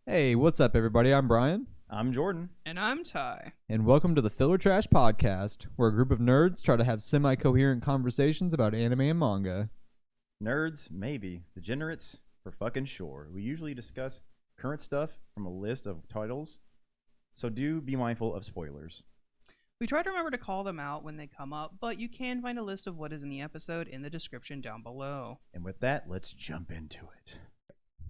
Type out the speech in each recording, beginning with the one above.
Hey, what's up, everybody? I'm Brian. I'm Jordan. And I'm Ty. And welcome to the Filler Trash Podcast, where a group of nerds try to have semi-coherent conversations about anime and manga. Nerds, maybe. Degenerates, for fucking sure. We usually discuss current stuff from a list of titles, so do be mindful of spoilers. We try to remember to call them out when they come up, but you can find a list of what is in the episode in the description down below. And with that, let's jump into it.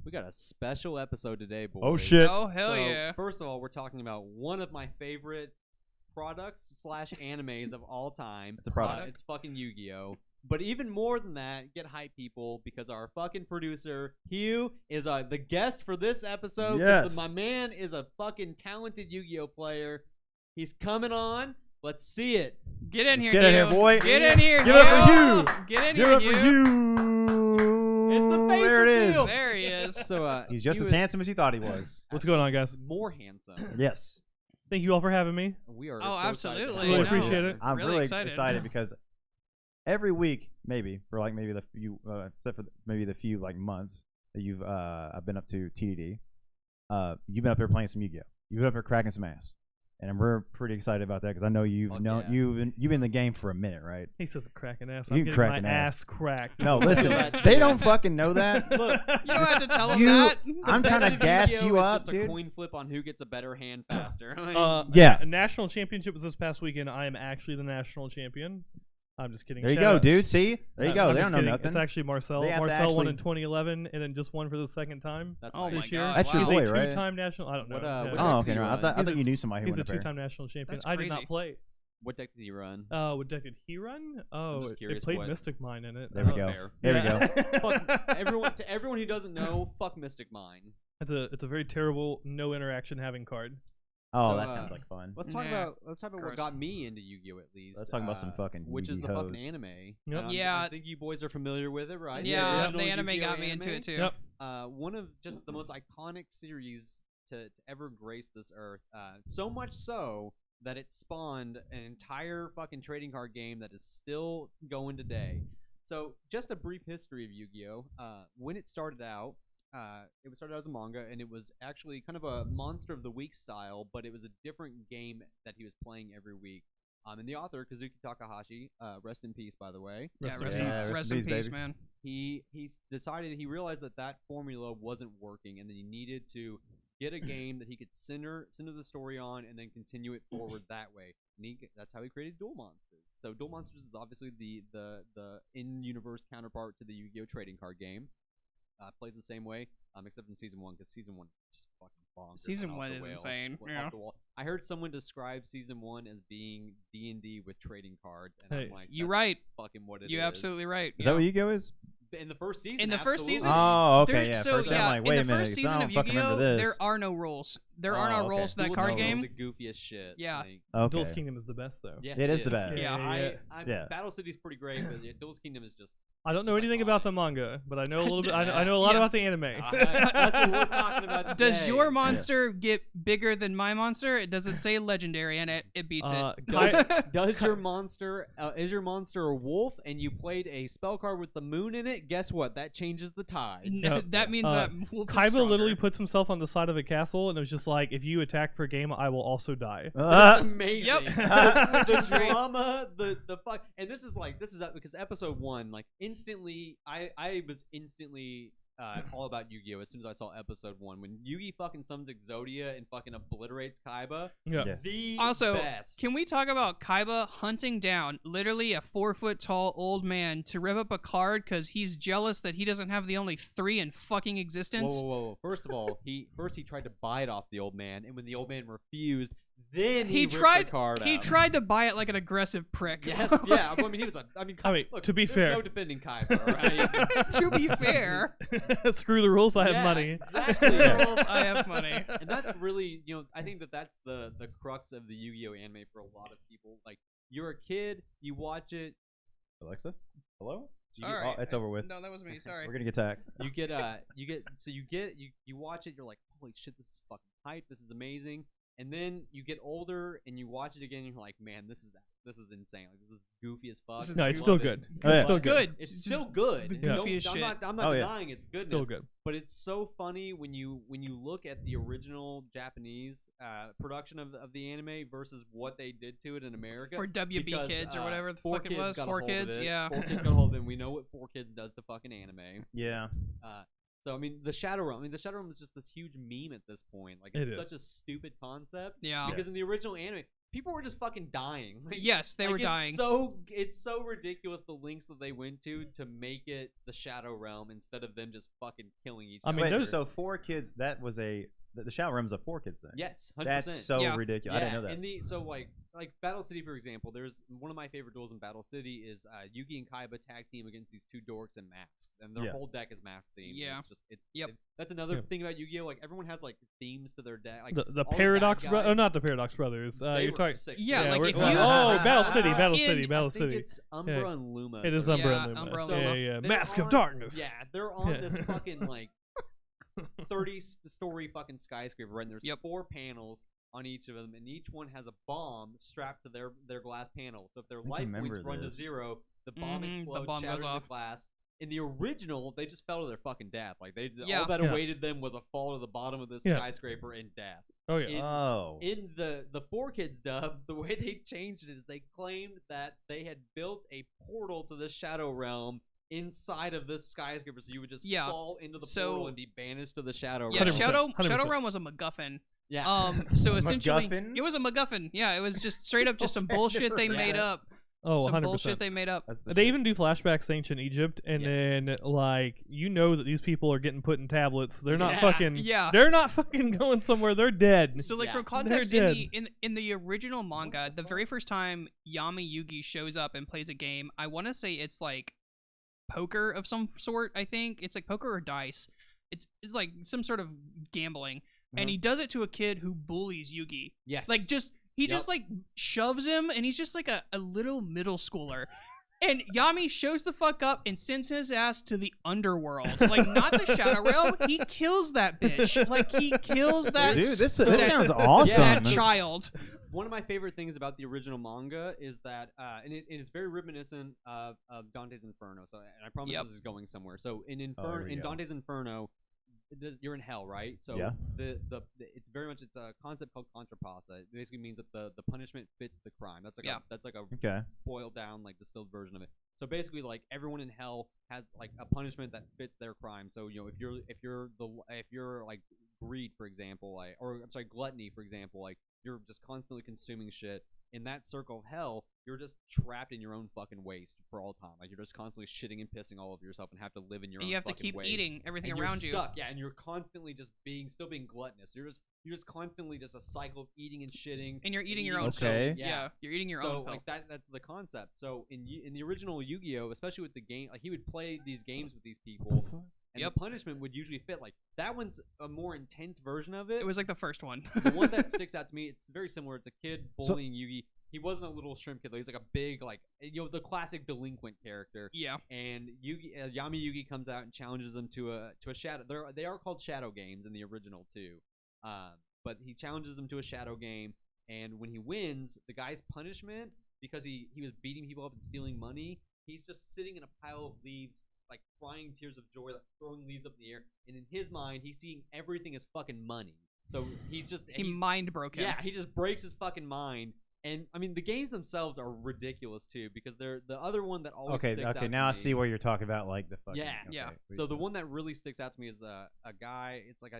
We got a special episode today, boys. Oh, shit. Oh, hell So, yeah. First of all, we're talking about one of my favorite products / animes of all time. It's a product. It's fucking Yu-Gi-Oh! But even more than that, get hype, people, because our fucking producer, Hughe, is the guest for this episode. Yes. My man is a fucking talented Yu-Gi-Oh! Player. He's coming on. Let's see it. Get in here, Get in here, Hugh. boy. Get in here, Give it up for Hugh. Hugh. Get in Give here, it up for Hugh. you. It's the face There it reveal. is. There he is. So He's just he as was handsome as you thought he was. What's going on, guys? more handsome. Yes. Thank you all for having me. We are Oh, so excited to absolutely. have Really you. appreciate it. I'm Really really excited. excited because every week, maybe for like maybe the few, except for maybe the few like months that you've I've been up to TDD, you've been up here playing some Yu-Gi-Oh. You've been up here cracking some ass, and we're pretty excited about that because I know you've Fuck known yeah. you've been in the game for a minute, right? He says cracking ass. You I'm getting cracking my ass. ass cracked. No, listen, that they too. don't fucking know that. Look, You don't have to tell him You- that. I'm trying to competitive gas Yu-Gi-Oh! you is up, just a dude. coin flip on who gets a better hand faster. Yeah. A national championship was this past weekend. I am actually the national champion. I'm just kidding. There you Shout go, out. dude. See, there you go. I'm They just don't know kidding. nothing. It's actually Marcel. They have to Marcel won actually- in 2011 and then just won for the second time. That's Oh all my this year. God, That's your wow. boy, He's a right? two-time national. I don't know. What, Yeah. what Oh, deck okay. did he No, I run? thought He's you knew somebody who He's a went up here. two-time national champion. That's I did not crazy. play. What deck did he run? What deck did he run? Oh, just it curious played what- Mystic Mine in it. There we Oh, go. fair. There we Yeah. go. Fuck everyone who doesn't know, fuck Mystic Mine. It's a very terrible no interaction having card. Oh, So, that sounds like fun. Let's talk Yeah. about what Gross. got me into Yu-Gi-Oh! At least. Let's talk about some fucking which is the fucking Yu-Gi-Ohs. anime. Yep. And I Yeah. think you boys are familiar with it, right? Yeah, original the anime Yu-Gi-Oh! got me into it too. Yep. One of just the most iconic series to ever grace this earth. So much so that it spawned an entire fucking trading card game that is still going today. So, just a brief history of Yu-Gi-Oh! When it started out, it was started out as a manga, and it was actually kind of a Monster of the Week style, but it was a different game that he was playing every week. And the author, Kazuki Takahashi, rest in peace, by the way. Yeah, Rest in rest, peace. in, Yeah, rest in peace, baby. man. He realized that formula wasn't working, and that he needed to get a game that he could center the story on, and then continue it forward that way. And that's how he created Duel Monsters. So Duel Monsters is obviously the in-universe counterpart to the Yu-Gi-Oh! Trading card game. Plays the same way, except in season 1, because season 1 just fucking bonkers. Season went off 1 the is whale, insane, went yeah. off the wall. I heard someone describe season 1 as being D&D with trading cards, and Hey, I'm like, You that's right. fucking what it is. You're absolutely right. Is that what Yu-Gi-Oh is? In the first season? In the first absolutely. season? Oh, okay, There- yeah. so First, yeah, I'm like, wait in the a minute. first 'cause I season don't of fucking remember Yu-Gi-Oh, this. there are no rules. There are Oh, no okay. rules to that Duel's card Kingdom is game. the goofiest shit. Yeah. Like, Okay. Duel's Kingdom is the best though. yes, It is the best. Yeah. Yeah. Battle City's pretty great, but yeah, Duel's Kingdom is just. I don't it's know just anything about the iconic. manga, but I know a little bit. I know a lot Yeah. about the anime. That's what we're talking about. Does today. your monster get bigger than my monster? It doesn't say legendary, and it beats it. Does your monster is your monster a wolf and you played a spell card with the moon in it? Guess what? That changes the tides. No. That means that wolf is Kaiba stronger. literally puts himself on the side of a castle, and it was just like, if you attack per game, I will also die. That's amazing. Yep. the Which is great. drama, the fuck, and this is because episode 1, like instantly, I was instantly all about Yu-Gi-Oh! As soon as I saw episode 1, when Yugi fucking summons Exodia and fucking obliterates Kaiba. Yeah. Yeah. The Also, best. can we talk about Kaiba hunting down literally a 4-foot-tall old man to rip up a card because he's jealous that he doesn't have the only 3 in fucking existence? Whoa. First of all, he tried to buy it off the old man, and when the old man refused, then he ripped tried. the card He out. tried to buy it like an aggressive prick. Yes, yeah. I mean, he was. Look, to be there's fair. no defending Kaiba, right? To be fair, Screw the rules. I have Yeah, money. Exactly. rules, I have money. And that's really, I think that's the crux of the Yu-Gi-Oh anime for a lot of people. Like, you're a kid, you watch it, Alexa? Hello? Sorry. Oh, it's over with. No, that was me. Sorry. We're gonna get tagged. you watch it, you're like, holy shit, this is fucking hype, this is amazing. And then you get older and you watch it again, and you're like, man, this is insane. Like, this is goofy as fuck. No, it's I still love it. good. Oh, yeah. It's still good. Good. It's still good. the Don't- goofiest I'm shit. not Oh, yeah. denying it's goodness. Still good. But it's so funny when you look at the original Japanese production of the anime versus what they did to it in America. For WB because, Kids or whatever the Four fuck it Kids was. got a 4 hold of Kids, it. yeah. 4 Kids got a hold of it. And we know what 4 Kids does to fucking anime. Yeah. So I mean, the Shadow Realm. I mean, the Shadow Realm is just this huge meme at this point. Like, It it's is. such a stupid concept. Yeah. Because in the original anime, people were just fucking dying. Like, Yes, they were dying. It's so ridiculous the links that they went to make it the Shadow Realm instead of them just fucking killing each I other. mean, Wait, there's- so 4 Kids, that was the Shadow Realm's a 4 Kids thing. Yes, 100%. That's so Yeah. ridiculous. I didn't know that. And so like Battle City, for example, there's one of my favorite duels in Battle City is Yugi and Kaiba tag team against these 2 dorks in masks, and their Yeah. whole deck is mask themed. Yeah. It's just Yep. that's another Yeah. thing about Yu-Gi-Oh. Like everyone has like themes to their deck. Like The all bad Paradox guys, Oh, not the Paradox Brothers. they You're were talking. sick. Yeah, like we're- if oh, you- Battle City, in- Battle City, I Battle I think City. it's Umbra and Luma. It is the- Umbra Yeah, and Luma. Umbra and So, yeah, Luma. yeah. they're Mask of on- Darkness. Yeah, they're on Yeah. this fucking like 30-story fucking skyscraper, right? And there's Yep. 4 panels on each of them, and each one has a bomb strapped to their glass panel. So if their think I life points remember run to this. 0, the bomb Mhm, the explodes, bomb goes shattering the off. glass. In the original, they just fell to their fucking death. Like Yeah. all that Yeah. awaited them was a fall to the bottom of this Yeah. skyscraper and death. Oh yeah. in- Oh. In the 4 Kids dub, the way they changed it is they claimed that they had built a portal to the Shadow Realm inside of this skyscraper, so you would just Yeah. fall into the So- portal and be banished to the Shadow Yeah, Realm. 100%, Shadow 100%. Realm was a MacGuffin. Yeah. So essentially, MacGuffin? it was a MacGuffin. Yeah, it was just straight up just some bullshit they Yeah. made up. Oh, Some 100%. bullshit they made up. That's the They shit. even do flashbacks to ancient Egypt, and Yes. then like that these people are getting put in tablets. They're not Yeah. fucking. Yeah. They're not fucking going somewhere. They're dead. So like Yeah. for context, in They're the original manga, the very first time Yami Yugi shows up and plays a game, I want to say it's like poker of some sort. I think it's like poker or dice. It's like some sort of gambling, and he does it to a kid who bullies Yugi. Yes. Like he Yep. just like shoves him, and he's just like a little middle schooler. And Yami shows the fuck up and sends his ass to the underworld. Like, not the Shadow Realm. He kills that bitch. Like, he kills that, Dude, this that- sounds awesome. that child. one of my favorite things about the original manga is that, and it's very reminiscent of Dante's Inferno. So, and I promise Yep. this is going somewhere. So in here we in go. Dante's Inferno, you're in hell, right? So Yeah. it's very much it's a concept called contrapassa. It basically means that the punishment fits the crime. That's like Yeah. that's like a Okay. boiled down like distilled version of it. So basically, like everyone in hell has like a punishment that fits their crime. So if you're like greed, for example, like or I'm sorry, gluttony, for example, like you're just constantly consuming shit. In that circle of hell, you're just trapped in your own fucking waste for all time. Like you're just constantly shitting and pissing all over yourself and have to live in your And own you have to fucking keep waste. eating everything And around you're you. stuck, yeah, and you're constantly just still being gluttonous. You're just constantly just a cycle of eating and shitting. And you're eating your and own eating Okay. filth. shit. Yeah, you're eating your so own filth. like that's the concept. So in the original Yu-Gi-Oh, especially with the game, like he would play these games with these people, and Yep. the punishment would usually fit. Like that one's a more intense version of it. It was like the first one. The one that sticks out to me. It's very similar. It's a kid So- bullying Yugi. He wasn't a little shrimp kid. Though. He's like a big, like the classic delinquent character. Yeah. And Yami Yugi comes out and challenges him to a shadow. They are called shadow games in the original too. But he challenges him to a shadow game, and when he wins, the guy's punishment, because he was beating people up and stealing money, he's just sitting in a pile of leaves, like crying tears of joy, like throwing leaves up in the air. And in his mind, he's seeing everything as fucking money. So he's just He mind broke him. yeah, he just breaks his fucking mind. And I mean, the games themselves are ridiculous too, because they're the other one that always sticks out. Okay. to Now I me- see where you're talking about, like the fucking. Yeah. Yeah. okay, So the one that really sticks out to me is a guy. It's like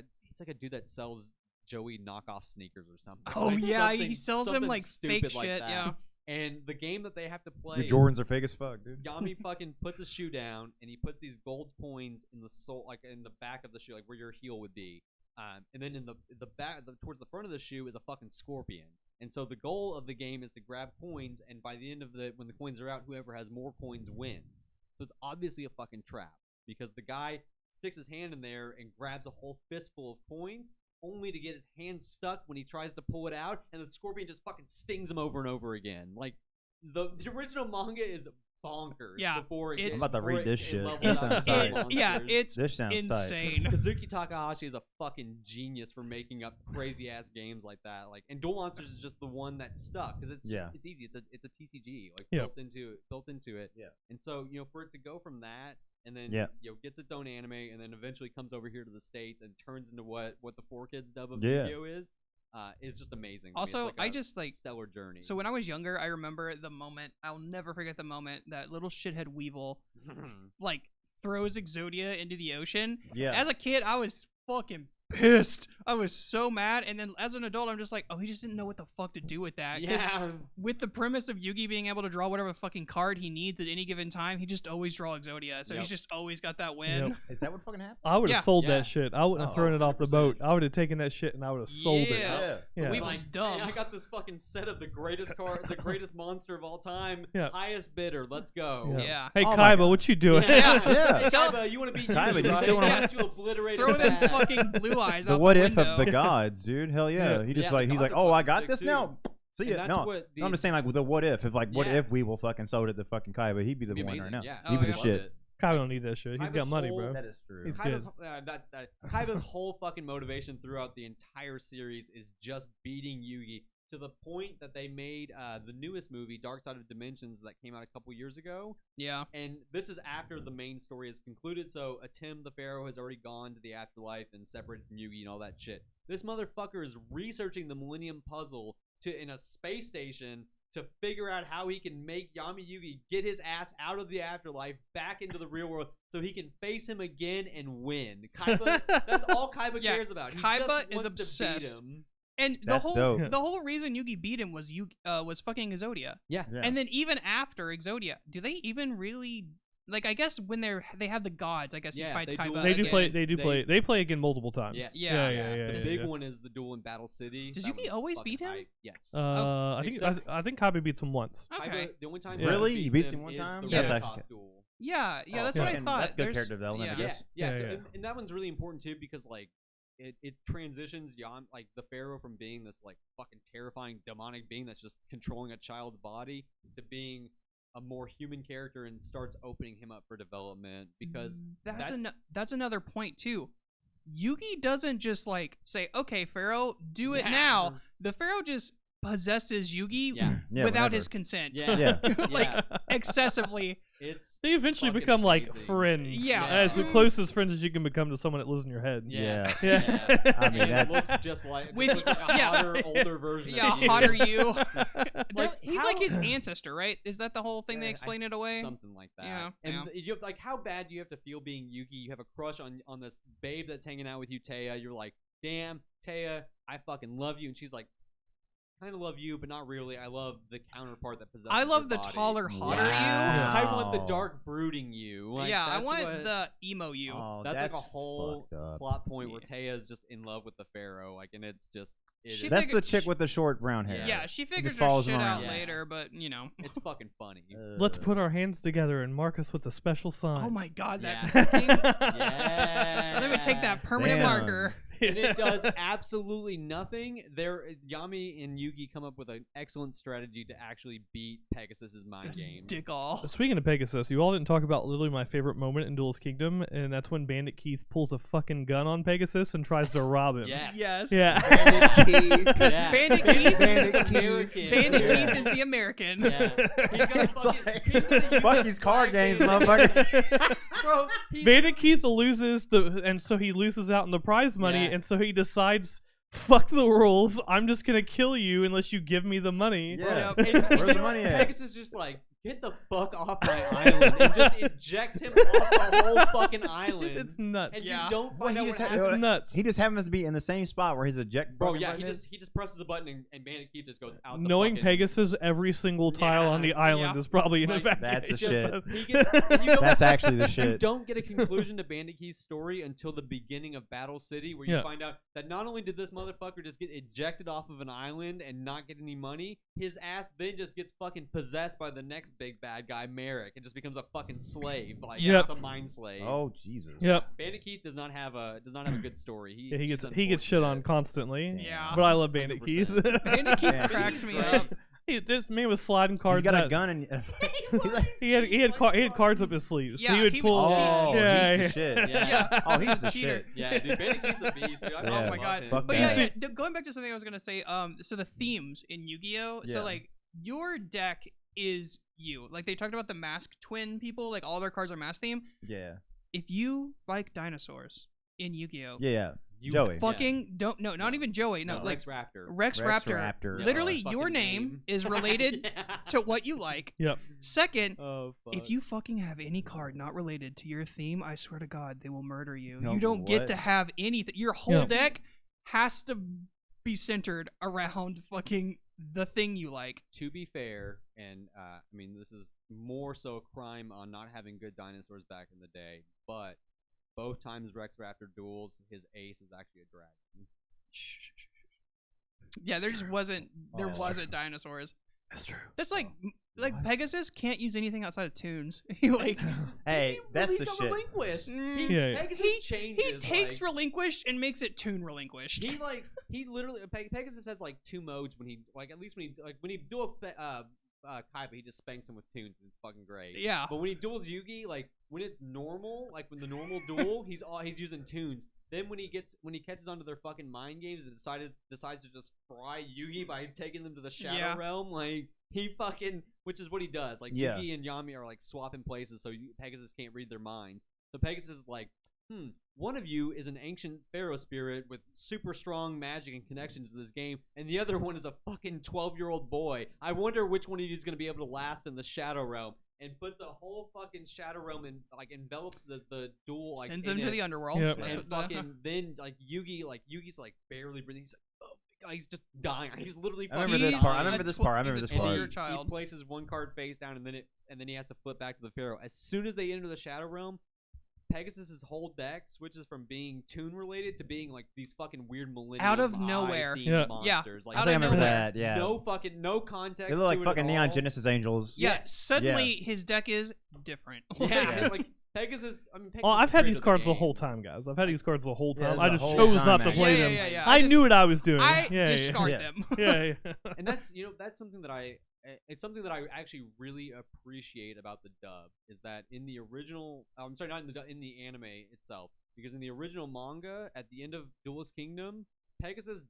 a dude that sells Joey knockoff sneakers or something. Oh Like yeah, something- he sells him something like fake stupid like shit. that. Yeah. And the game that they have to play, Your is Jordans are fake as fuck, dude. Yami fucking puts his shoe down and he puts these gold coins in the sole, like in the back of the shoe, like where your heel would be. And then in the back, towards the front of the shoe is a fucking scorpion. And so the goal of the game is to grab coins, and by the end of when the coins are out, whoever has more coins wins. So it's obviously a fucking trap, because the guy sticks his hand in there and grabs a whole fistful of coins, only to get his hand stuck when he tries to pull it out, and the scorpion just fucking stings him over and over again. Like the original manga is bonkers. Yeah, before it it's- gets, I'm about to before read it- this it shit. levels This out sounds to tight. monsters. Yeah, it's This sounds insane. Kazuki Takahashi is a fucking genius for making up crazy ass games like that. Like, and Duel Monsters is just the one that stuck because it's just it's easy. It's a TCG like Yeah. built into it. Yeah. And so for it to go from that and then gets its own anime and then eventually comes over here to the States and turns into what the 4Kids dub of Yugioh is just amazing. Also, I mean, it's just like stellar journey. So when I was younger, I remember the moment. I'll never forget the moment that little shithead Weevil like throws Exodia into the ocean. Yeah. As a kid, I was fucking pissed. I was so mad, and then as an adult, I'm just like, oh, he just didn't know what the fuck to do with that. 'Cause with the premise of Yugi being able to draw whatever fucking card he needs at any given time, he just always draw Exodia. So he's just always got that win. Yep. Is that what fucking happened? I would have Yeah. sold Yeah. that shit. I wouldn't have thrown it off the 100%. boat. I would have taken that shit and I would have sold it. Yeah. Yeah. Weevil's dumb. Hey, I got this fucking set of the greatest the greatest monster of all time. Yeah. Highest bidder. Let's go. Yeah. Hey, Oh my Kaiba, God. what you doing? Yeah. Yeah. Hey, So- Kaiba, you want to beat Kaiba, Yugi, do you right? still wanna- Got you obliterated. Throw them bad. fucking blue eyes The out what the if window. of the gods, dude. Hell yeah. He just Yeah, like the he's gods like, are oh, I fucking got sick, this too. now. See And ya. that's No, what I'm just saying like with the what if what Yeah. if we will fucking sold it to fucking Kaiba, he'd be the It'd be one amazing. right now. Yeah. Oh, He'd be yeah. the Love shit. it. Kaiba don't need that shit. He's Kaiba's got money, whole- bro. That is true. He's Kaiba's whole fucking motivation throughout the entire series is just beating Yugi to the point that they made the newest movie, Dark Side of Dimensions, that came out a couple years ago. Yeah. And this is after the main story is concluded, so Atim the Pharaoh has already gone to the afterlife and separated from Yugi and all that shit. This motherfucker is researching the Millennium Puzzle in a space station to figure out how he can make Yami Yugi get his ass out of the afterlife back into the real world so he can face him again and win. Kaiba, that's all Kaiba Yeah, cares about. He Kaiba just is wants obsessed. To beat him. And the That's whole dope. the whole reason Yugi beat him was was fucking Exodia. Yeah. And then even after Exodia, do they even really like? I guess when they have the gods, I guess Yeah, he fights they Kaiba. duel They do again. play. They- They play again multiple times. Yes. Yeah. Yeah. The yeah, big yeah. one is the duel in Battle City. Does That Yugi one's always fucking beat him? hype. Yes. I think Except- I think Kaiba beats him once. Okay. The only time Yeah. Really? He beats him him one is time? The That's Red actually- Top duel. Yeah, Oh, that's what I fucking- thought. That's good There's- character development, I yeah. guess. Yeah. Yeah, So, yeah. and that one's really important too because like it transitions like the Pharaoh from being this like fucking terrifying demonic being that's just controlling a child's body to being a more human character and starts opening him up for development because that's another point too. Yugi doesn't just like say, "Okay, Pharaoh, do it Yeah. now." The Pharaoh just possesses Yugi Yeah. Yeah, without whatever. his consent. Yeah. Yeah. Like Yeah. excessively. It's They eventually fucking become like amazing. friends. Yeah. As the closest friends as you can become to someone that lives in your head. Yeah. Yeah. I mean, and that's- it looks just like With- a yeah. hotter, older version. Yeah, of you. hotter you. Like, He's how- like his ancestor, right? Is that the whole thing they I- explain it away? Something like that. Yeah, And yeah. you have, like, how bad do you have to feel being Yugi? You have a crush on this babe that's hanging out with you, Taya. You're like, damn, Taya, I fucking love you. And she's like, kind of love you, but not really. I love the counterpart that possesses I love your the body. taller, hotter Wow. I want the dark brooding you. you. Like, Yeah, I that's want what- the emo you. Oh, That's like a whole fucked up. plot point where Yeah. Taya is just in love with the Pharaoh. Like, and it's just She That's figured- the chick she- with the short brown hair. Yeah, she figures just her follows shit him out around. Yeah. later, but you know. it's fucking funny. Let's put our hands together and mark us with a special sign. Oh my god, that Yeah. thing. Yeah. Let me take that permanent Damn. marker. And it does absolutely nothing. Yami and Yugi come up with an excellent strategy to actually beat Pegasus's mind This games. dick all. Speaking of Pegasus, you all didn't talk about literally my favorite moment in Duelist Kingdom, and that's when Bandit Keith pulls a fucking gun on Pegasus and tries to rob him. Yes. Yes. Yeah. Bandit Keith. Yeah. Bandit Keith. Bandit is Keith. American. Bandit Yeah. Keith is the American. Yeah. He's gonna It's fucking. like- He's gonna use Fuck this these card flag games, game. motherfucker. Bro, he's- Bandit Keith loses and so he loses out on the prize money, Yeah. and so he decides, fuck the rules, I'm just gonna kill you unless you give me the money. Yeah. And Where's you the know money what? at? Pegasus just like, get the fuck off my island, and just ejects him off the whole fucking island. It's nuts. And Yeah. you don't Well, find he out just what had- happens. It's nuts. He just happens to be in the same spot where his eject. Bro, fucking yeah, button is. he just presses a button and Bandit Keith just goes out. The Knowing fucking, Pegasus, every single tile on the Yeah, island yeah. is probably an Like, evacuation. that's the just- shit. He gets, and you know That's what? actually the You shit. don't get a conclusion to Bandit Keith's story until the beginning of Battle City, where you Yeah. find out that not only did this motherfucker just get ejected off of an island and not get any money, his ass then just gets fucking possessed by the next big bad guy, Merrick, and just becomes a fucking slave, like Yep. just a mind slave. Oh Jesus. Yep. Bandit Keith does not have a good story. Yeah, he he's gets shit on unfortunate. constantly. Yeah. But I love Bandit 100%. Keith. Bandit Keith Yeah. cracks me He's up. This man was sliding cards. He's got a out. gun and He had cards up his sleeves. Yeah, so he would he was pull. cheating. Oh, Yeah, he's the shit. Yeah. Oh, he's the Cheater. shit. Yeah, dude, Bandit Keith's a beast, dude. Yeah. Oh my god. Fuck But that. yeah, going back to something I was gonna say. So the themes in Yu-Gi-Oh. Yeah. So like your deck is you. Like they talked about the masked twin people. Like all their cards are mask theme. Yeah. If you like dinosaurs in Yu-Gi-Oh, Yeah. You Joey. fucking don't. No, not even Joey. No, like Rex Raptor. Rex Rex Raptor. Raptor. Literally, Yeah. your Fucking name is related Yeah. to what you like. Yep. Second, Oh, fuck. if you fucking have any card not related to your theme, I swear to God, they will murder you. No, You don't get what? to have anything. Your whole Yeah. deck has to be centered around fucking the thing you like. To be fair, and I mean, this is more so a crime on not having good dinosaurs back in the day, but both times Rex Raptor duels, his ace is actually a dragon. Yeah, there just wasn't. There Oh. wasn't dinosaurs. That's true. That's like What? Pegasus can't use anything outside of tunes. He like Hey, that's the Released on shit. Relinquished. Mm, Yeah. Pegasus changes. he takes like, relinquished and makes it tune relinquished. he literally Pegasus has like two modes when he at least when he duels Kaiba, he just spanks him with tunes and it's fucking great. Yeah. But when he duels Yugi, like when it's normal, like when the normal duel, he's using tunes. Then when he catches onto their fucking mind games and decides to just fry Yugi by taking them to the Shadow Yeah. Realm, like he fucking, which is what he does. Like Yeah. Yugi and Yami are like swapping places, so Pegasus can't read their minds. So Pegasus is like, one of you is an ancient pharaoh spirit with super strong magic and connections to this game, and the other one is a fucking 12-year-old boy. I wonder which one of you is going to be able to last in the Shadow Realm. And put the whole fucking Shadow Realm and like envelop the duel, like Sends in them to it. the underworld. Yep. That's And what the- fucking then like Yugi's like barely breathing. He's like, oh my god, he's just dying. He's literally. I remember fucking this part. I dying. remember this part. I remember He's this a part. 20-year He child. places one card face down, and then he has to flip back to the Pharaoh. As soon as they enter the Shadow Realm, Pegasus's whole deck switches from being tune related to being like these fucking weird millennium Out of eye nowhere. themed Yeah. monsters. Like I Out think I of remember nowhere. that. Yeah. no context. They look like to it fucking at Neon all. Genesis Angels. Yeah, Yes. suddenly his deck is different. Yeah, like Pegasus. I mean, Pegasus Well, I've is had great these at cards the game. whole time, guys. I've had these cards the whole Yeah, time. the I just whole chose time, not to man. play Yeah, them. yeah, yeah. I just- knew what I was doing. I yeah, discard yeah. them. Yeah, yeah. And that's something that it's something that I actually really appreciate about the dub is that in the original, I'm sorry, not in the dub, in the anime itself, because in the original manga, at the end of Duelist Kingdom, Pegasus,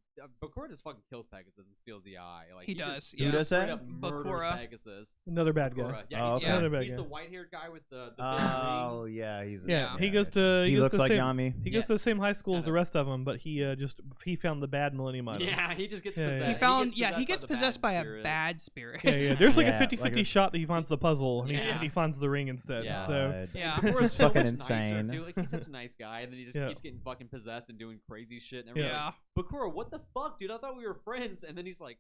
Bakura just fucking kills Pegasus and steals the eye. Like He just does, Who yeah. does straight that? up murders Bakura. Pegasus. Another bad guy. Bakura. Yeah, Oh, he's, okay. yeah, Another bad he's guy. the white-haired guy with the big Oh ring. yeah, he's Yeah. He goes to He goes looks to the like same, Yami. He goes to the Yes. same high school as the Kinda. rest of them, but he found the bad Millennium item. Yeah, he just gets Yeah, yeah. possessed. He gets possessed by the a bad spirit. Yeah, yeah. There's like Yeah, a 50-50 like a- shot that he finds the puzzle and, Yeah. he finds the ring instead. Yeah. So Yeah. This Bakura's is so fucking much nicer, insane. too. Like, he's such a nice guy, and then he just Yeah. keeps getting fucking possessed and doing crazy shit. And Yeah. everyone's Yeah. like, Bakura, what the fuck, dude? I thought we were friends. And then he's like,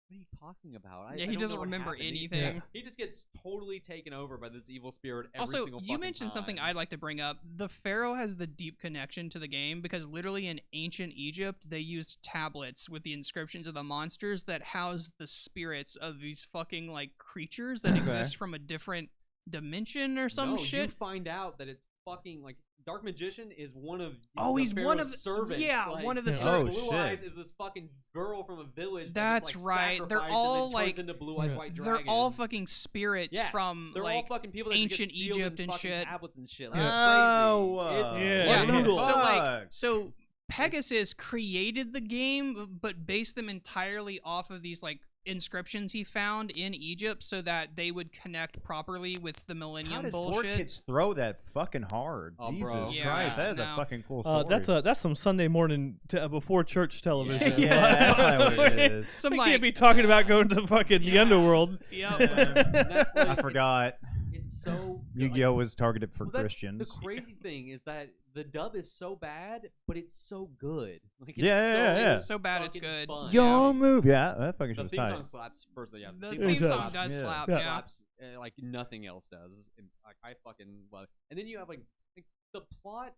what are you talking about? Yeah, I he don't doesn't know what remember happened." anything. He just gets totally taken over by this evil spirit every Also, single you fucking mentioned something time. I'd like to bring up. The Pharaoh has the deep connection to the game because literally in ancient Egypt, they used tablets with the inscriptions of the monsters that house the spirits of these fucking like creatures that Okay. exist from a different dimension or some no, shit. You find out that it's fucking like Dark Magician is one of Oh, the he's one of Pharaoh's the- servants. yeah, like, one of the Yeah. servants. Oh, Blue shit. Eyes is this fucking girl from a village. That's that gets, right. like, They're sacrificed all, and then turns like- into Blue Eyes Yeah. White Dragon. They're all fucking spirits Yeah, from They're like all fucking people that ancient just get sealed Egypt in and fucking shit. tablets and shit. Like, Yeah. It's crazy. Yeah, yeah. yeah. brutal. So like Fuck. so Pegasus created the game but based them entirely off of these like inscriptions he found in Egypt so that they would connect properly with the How Millennium did four bullshit. kids throw that fucking hard? Oh, Jesus bro. Yeah, Christ, that is no. a fucking cool story. that's some Sunday morning before church television. Yeah, that's probably what it is. Some We like can't be talking about going to fucking the Yeah. underworld. Yep. That's like- I forgot. It's so good. Yu-Gi-Oh was targeted for Well, that's Christians. The crazy thing is that the dub is so bad, but it's so good. Like, it's Yeah, so, yeah, yeah. It's So bad it's fucking good. Fun. Yo, move. Yeah, that fucking shit The was theme tight. song slaps. First, yeah. The It theme does. song does Yeah. slap. Yeah. Yeah. slaps like nothing else does. And, like, I fucking love it. And then you have like the plot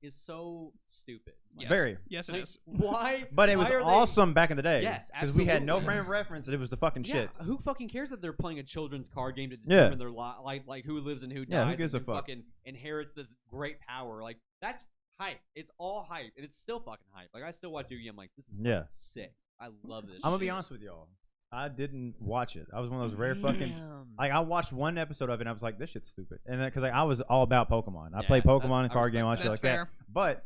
is so stupid. Like, Yes. Very. Yes, it like, is. why? But it was why are they- awesome back in the day. Yes, because we had no absolutely. frame of reference, and it was the fucking Yeah, shit. who fucking cares that they're playing a children's card game to Yeah. determine their like who lives and who dies? Yeah, who and gives a fuck? Fucking inherits this great power. Like that's hype. It's all hype, and it's still fucking hype. Like I still watch Yugi. I'm like, this is Yeah. sick. I love this. I'm gonna be shit. honest with y'all. I didn't watch it. I was one of those rare fucking. Like I watched one episode of it and I was like, this shit's stupid. And then because like I was all about Pokemon. I played Pokemon and card game, all shit That's like fair. that. But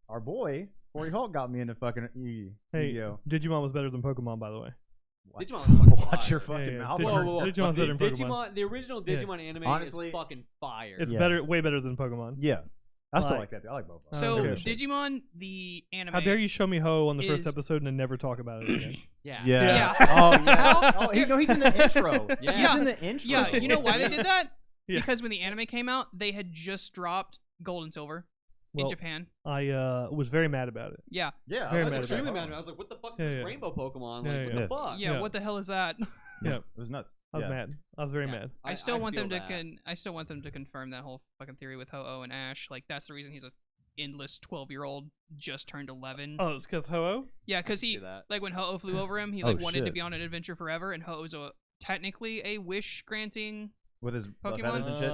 our boy Corey Hulk got me into fucking Yu-Gi-Oh. Digimon was better than Pokemon, by the way. Digimon was fucking Watch fire. your fucking mouth. Digimon's better than Pokemon. Digimon, the original Digimon anime Honestly, is fucking fire. It's Yeah. way better than Pokemon. Yeah, I still Like- like that. I like both. So Okay. Digimon, the anime. How dare you show me Ho on the first is- episode and then never talk about it again? Yeah. Yeah. Yeah. Oh yeah. How- He's in the intro. Yeah. He's in the intro. Yeah, you know why they did that? Yeah. Because when the anime came out, they had just dropped Gold and Silver in Well, Japan. I was very mad about it. Yeah. Yeah. Very I mad was about extremely it. mad. I was like, what the fuck is Yeah, this yeah. rainbow Pokemon? Yeah, Like, what yeah. the fuck? Yeah, Yeah. what the hell is that? Yeah. It was nuts. I was mad. I was very mad. I still want them feel to that. I still want them to confirm that whole fucking theory with Ho-Oh and Ash. Like that's the reason he's a endless 12-year-old just turned 11. Oh, it's because Ho-Oh? Yeah, because see he that. like when Ho-Oh flew over him, he Oh, like wanted to shit. be on an adventure forever, and Ho-Oh's technically a wish granting. With his Pokemon? feathers and shit.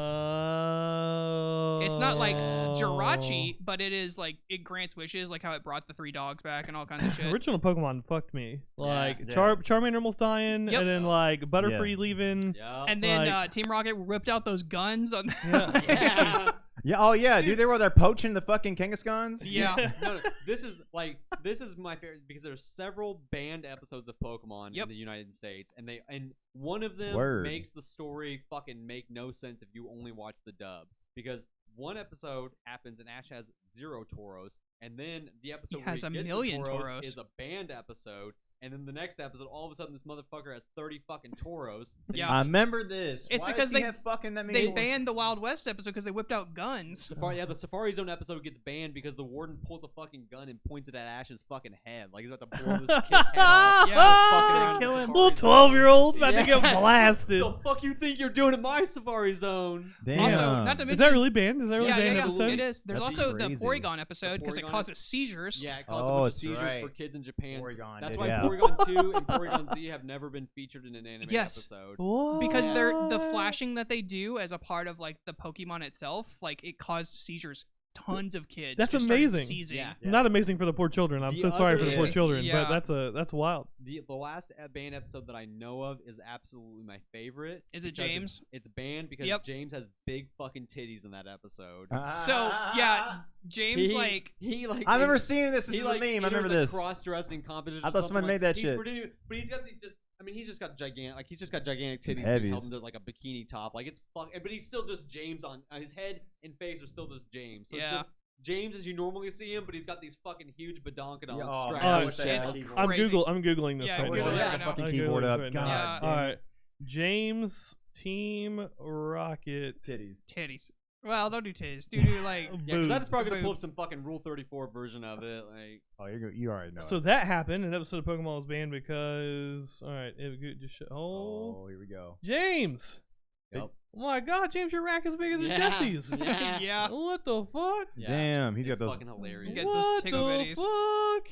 It's not like Oh. Jirachi, but it is like it grants wishes, like how it brought the 3 dogs back and all kinds of shit. Original Pokemon fucked me. Like Yeah. Charmander almost dying, Yep. and then like Butterfree leaving. Yeah. And then Like- Team Rocket whipped out those guns on. Yeah. yeah. Yeah. Oh yeah, dude. They were there poaching the fucking Kangaskhan's. Yeah. No, this is my favorite because there's several banned episodes of Pokemon Yep. in the United States, and one of them Word. makes the story fucking make no sense if you only watch the dub, because one episode happens and Ash has 0 Tauros, and then the episode where has he a gets the million Tauros Tauros. is a banned episode. And then the next episode, all of a sudden, this motherfucker has 30 fucking Tauros. and Yeah. he's I just- remember this. It's Why because does he they- have fucking that many They Tauros? banned the Wild West episode because they whipped out guns. the Safari Zone episode gets banned because the warden pulls a fucking gun and points it at Ash's fucking head. Like he's about to blow this kid's head off. Yeah, fucking around in kill the him. Safari Little Zone. 12-year-old about to Yeah. get blasted. The fuck you think you're doing in my Safari Zone? Damn. Also, not to mention, Is that really banned? Is that really yeah, banned yeah, episode? it is. There's That's also crazy. the Porygon episode because it Porygon causes seizures. Yeah, it caused a Oh, bunch of that's seizures right. for kids in Japan. Porygon That's did, why yeah. Porygon 2 and Porygon Z have never been featured in an anime Yes. episode. What? Because they're the flashing that they do as a part of like the Pokemon itself, like it caused seizures. Tons of kids. That's just started amazing. Seizing. Yeah. Not amazing for the poor children. I'm The so sorry for the other- poor children, Yeah. but that's wild. The last banned episode that I know of is absolutely my favorite. Is it because James? It's banned because Yep. James has big fucking titties in that episode. So yeah, James he like I remember seeing this. This he is like a meme. I enters remember a this. cross-dressing competition. I or thought something someone like- made that he's shit. pretty- but he's got these just. I mean, he's just got gigantic titties being held Heavies. into like a bikini top. Like it's fuck. But he's still just James on his head and face are still just James. So it's Yeah. just James as you normally see him, but he's got these fucking huge badonkadons Yeah, oh, strapped man, I to wish his I had chest. a keyboard. I'm Crazy. googling this Yeah, right Google now. it Yeah, right now. fucking I'm keyboard Googling up. this right God now. Yeah. damn. All right, James Team Rocket. Titties. titties. Well, don't do titties. Do like Yeah, because that's probably gonna Boobs. pull up some fucking Rule 34 version of it. Like, Oh, you already know. So it. that happened. An episode of Pokemon was banned because. All right, oh, Oh, here we go. James. Yep. Oh my God, James, your rack is bigger than Yeah. Jesse's. Yeah. yeah. What the fuck? yeah, Damn, he's it's got those. fucking hilarious. Get those What tickle the bitties. fuck?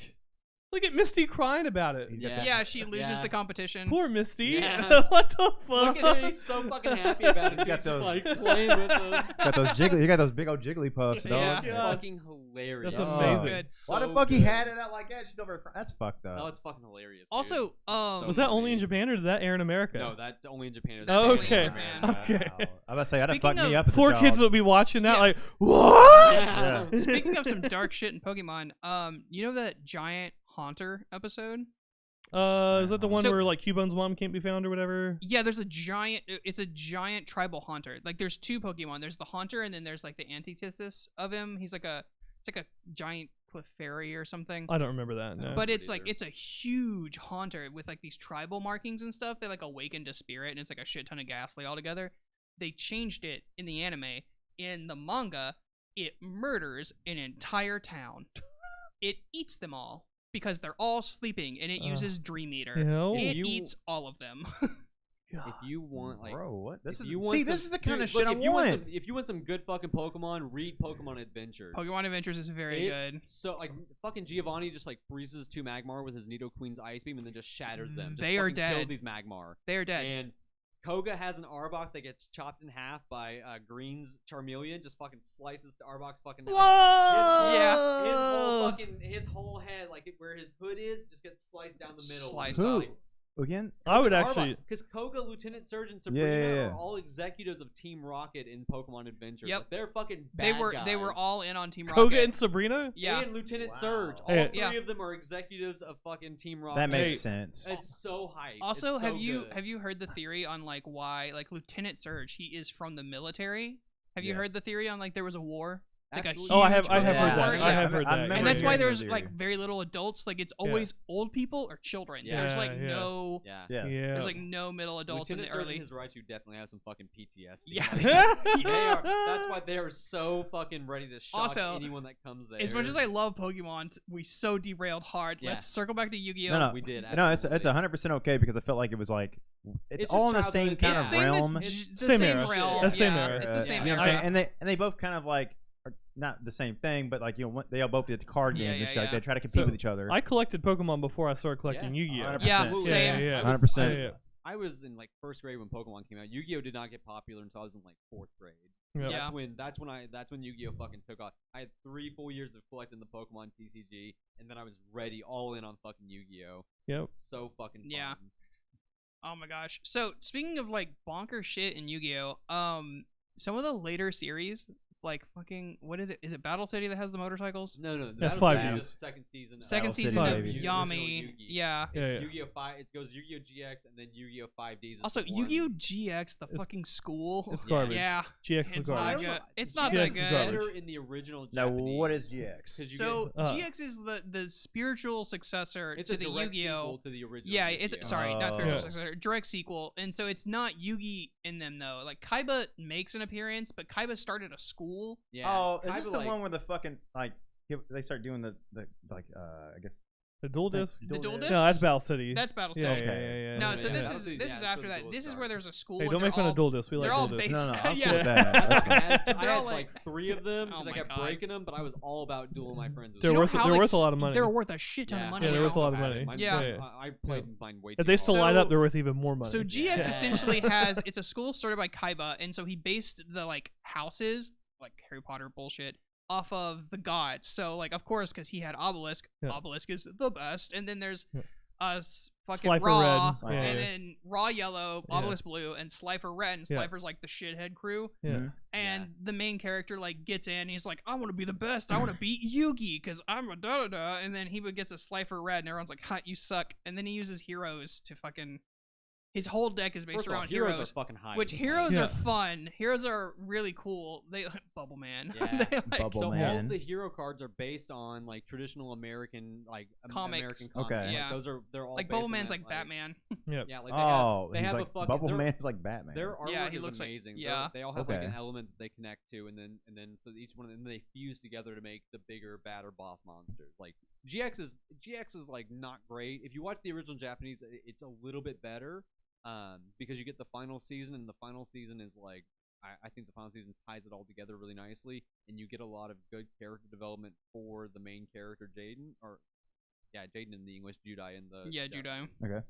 Look at Misty crying about it. He's got Yeah. Yeah, she loses Yeah. the competition. Poor Misty. Yeah. What the fuck? Look at him, he's so fucking happy about it. He's He's got just those- like playing with them. Got those jiggly. You got those big old jiggly puffs, dog. Yeah. It's God. fucking hilarious. That's Oh. amazing. Good. Why the So fuck he good. had it out like that? She's over. That's fucked up. Oh, it's fucking hilarious. dude. Also, So Was that only in funny. Japan or did that air in America? No, that's only in Japan. That's only in Okay. Japan. Okay. Wow. I was about to say that'd Speaking fuck me of- up. as a Poor dog. kids will be watching that Yeah. like, what? Yeah. Yeah. Speaking of some dark shit in Pokemon, you know that giant Haunter episode? Is that the one So- where like Cubone's mom can't be found or whatever? Yeah, there's a giant. It's a giant tribal Haunter. Like, there's 2 Pokemon. There's the Haunter, and then there's like the antithesis of him. He's like it's like a giant Clefairy or something. I don't remember that. No. But me it's like either. it's a huge Haunter with like these tribal markings and stuff. They like awaken to spirit, and it's like a shit ton of ghastly altogether. They changed it in the anime. In the manga, it murders an entire town. It eats them all because they're all sleeping, and it uses Dream Eater. Hell? It You- eats all of them. If you want like, Bro, what? This if is you want see. some, This is the kind dude, of shit look, I if you want. some, if you want some good fucking Pokemon, read Pokemon Adventures. Pokemon Adventures is very It's good. So like fucking Giovanni just like freezes 2 Magmar with his Nidoqueen's Ice Beam and then just shatters them. Just They are fucking dead. Kills these Magmar. They are dead. And Koga has an Arbok that gets chopped in half by Green's Charmeleon. Just fucking slices Arbok's fucking. Whoa! His whole head, like where his hood is, just gets sliced down the middle. Sliced Who? off. Like, Again? I would actually. because Koga, Lieutenant Surge, and Sabrina yeah. are all executives of Team Rocket in Pokemon Adventures. Yep. Like, they're fucking They bad were guys. they were all in on Team Rocket. Koga and Sabrina? Yeah. And Lieutenant Wow. Surge. All Hey. three Yeah. of them are executives of fucking Team Rocket. That makes Hey. sense. It's so hype. Also, It's so have good. you heard the theory on like why like Lieutenant Surge, he is from the military? Have you Yeah. heard the theory on like there was a war? Like Absolutely. Oh, I have huge heard war? that. Yeah. I have heard I that. remember And that's why hearing there's the like theory. very little adults. Like it's always old people or children. Yeah. There's like Yeah. no Yeah. Yeah. Yeah. there's like no middle adults Lieutenant in the Surge early. and his Raichu definitely have some fucking PTSD. Yeah, Like, they do. they are. That's why they are so fucking ready to shock Also, anyone that comes there. As much as I love Pokemon, we so derailed hard. Yeah. Let's circle back to Yu-Gi-Oh. No, no. we did. No, it's absolutely. 100% okay because I felt like it was like it's It's all in just the same childhood. kind It's of same, realm. it's the Same same era. realm. That's same yeah, era. It's the same Yeah. era. I mean, and they both kind of like are not the same thing, but like they all both did card Yeah, games and yeah, shit. Like, yeah. they try to compete So, with each other. I collected Pokemon before I started collecting Yeah. Yu-Gi-Oh. 100%. Yeah, Absolutely. same. Yeah. 100%. Yeah. I was in like first grade when Pokemon came out. Yu-Gi-Oh did not get popular until I was in like fourth grade. Yep. Yeah. That's when Yu-Gi-Oh fucking took off. I had 3 full years of collecting the Pokemon TCG, and then I was ready all in on fucking Yu-Gi-Oh. Yep. It's so fucking fun. Yeah. Oh my gosh. So speaking of like bonker shit in Yu-Gi-Oh, some of the later series, like fucking what is it? Is it Battle City that has the motorcycles? No, That's Battle 5 City is Ds. just second season. Second Battle City, season of baby. Yami. Original Yugi. Yeah. It's Yeah. Yu-Gi-Oh 5. It goes Yu-Gi-Oh GX and then Yu-Gi-Oh 5Ds. is Also, the one- Yu-Gi-Oh GX, the fucking school. It's Yeah. garbage. Yeah. GX is It's not garbage. good. It's not GX that is good. garbage. Better in the original Now, Japanese. what is GX? 'Cause you So Uh, GX is the spiritual successor it's to a the direct Yu-Gi-Oh. sequel to the original. Yeah, Yu-Gi-Oh. it's sorry, not spiritual Oh. successor, direct sequel, and so it's not Yugi in them though. Like Kaiba makes an appearance, but Kaiba started a school. Yeah. Oh, is Kaiba, this the like- one where the fucking like they start doing the like I guess The dual disc? The dual disc? disc? No, that's Battle City. That's Battle yeah, City. yeah, yeah, yeah. No, Yeah, so yeah, this Battle is City's- this yeah, is that's after where the that. duel This is where starts. there's a school. Hey, and don't they're make fun all- of dual disc. We like they're all dual disc. based- No, I'll Yeah. quote that. That's fine. I They're all had like- like 3 of them because Oh I my kept God. breaking them, but I was all about dueling my friends. With They're You know worth- how they're worth a lot of money. They're worth a shit ton of money. Yeah, they're now. worth a lot of Still had money. it. Mine- Yeah. I played mine way too If they still So- light up, they're worth even more money. So GX Yeah. essentially has it's a school started by Kaiba, and so he based the like houses, like Harry Potter bullshit, off of the gods. So like of course because he had Obelisk, Yeah. Obelisk is the best, and then there's Yeah. fucking Slifer Raw, Red. Yeah, and yeah. then Raw Yellow, Yeah. Obelisk Blue, and Slifer Red, and Yeah. Slifer's like the shithead crew. Yeah. Mhm. And the main character like gets in, he's like, I want to be the best. I want to beat Yugi because I'm a da da da. And then he gets a Slifer Red, and everyone's like, "Ha, you suck." And then he uses heroes to fucking. His whole deck is based First of all, around heroes heroes, are fucking high. which to heroes Yeah. are fun. Heroes are really cool. They Bubble Man. Yeah. They, like, Bubble So all Man. of the hero cards are based on like traditional American like Comics. American Okay. comics. Like, Yeah. they're all like based Bubble on Man's that, like Batman. Yeah, like Oh, they he's have like a fucking Bubble their- Man's like Batman. Their artwork Yeah, he is looks like- amazing. yeah. They all have like Okay. an element that they connect to, and then so each one of them they fuse together to make the bigger, badder boss monsters. Like GX is like not great. If you watch the original Japanese, it's a little bit better, because you get the final season, and the final season is like I think the final season ties it all together really nicely, and you get a lot of good character development for the main character Jaden, Jaden in the English, Judai in the Yeah, Japanese. Judai. Okay.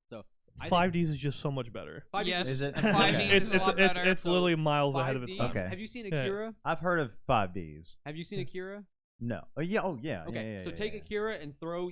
So I 5Ds is just so much better. 5Ds Yes, Is it? and 5Ds Okay. is a lot better. It's So, literally miles ahead of its 5Ds. time. Okay. Have you seen Yeah. Akira? I've heard of 5Ds. Have you seen Akira? No. Oh yeah. Oh yeah. Okay, yeah, so yeah, take yeah. Akira and throw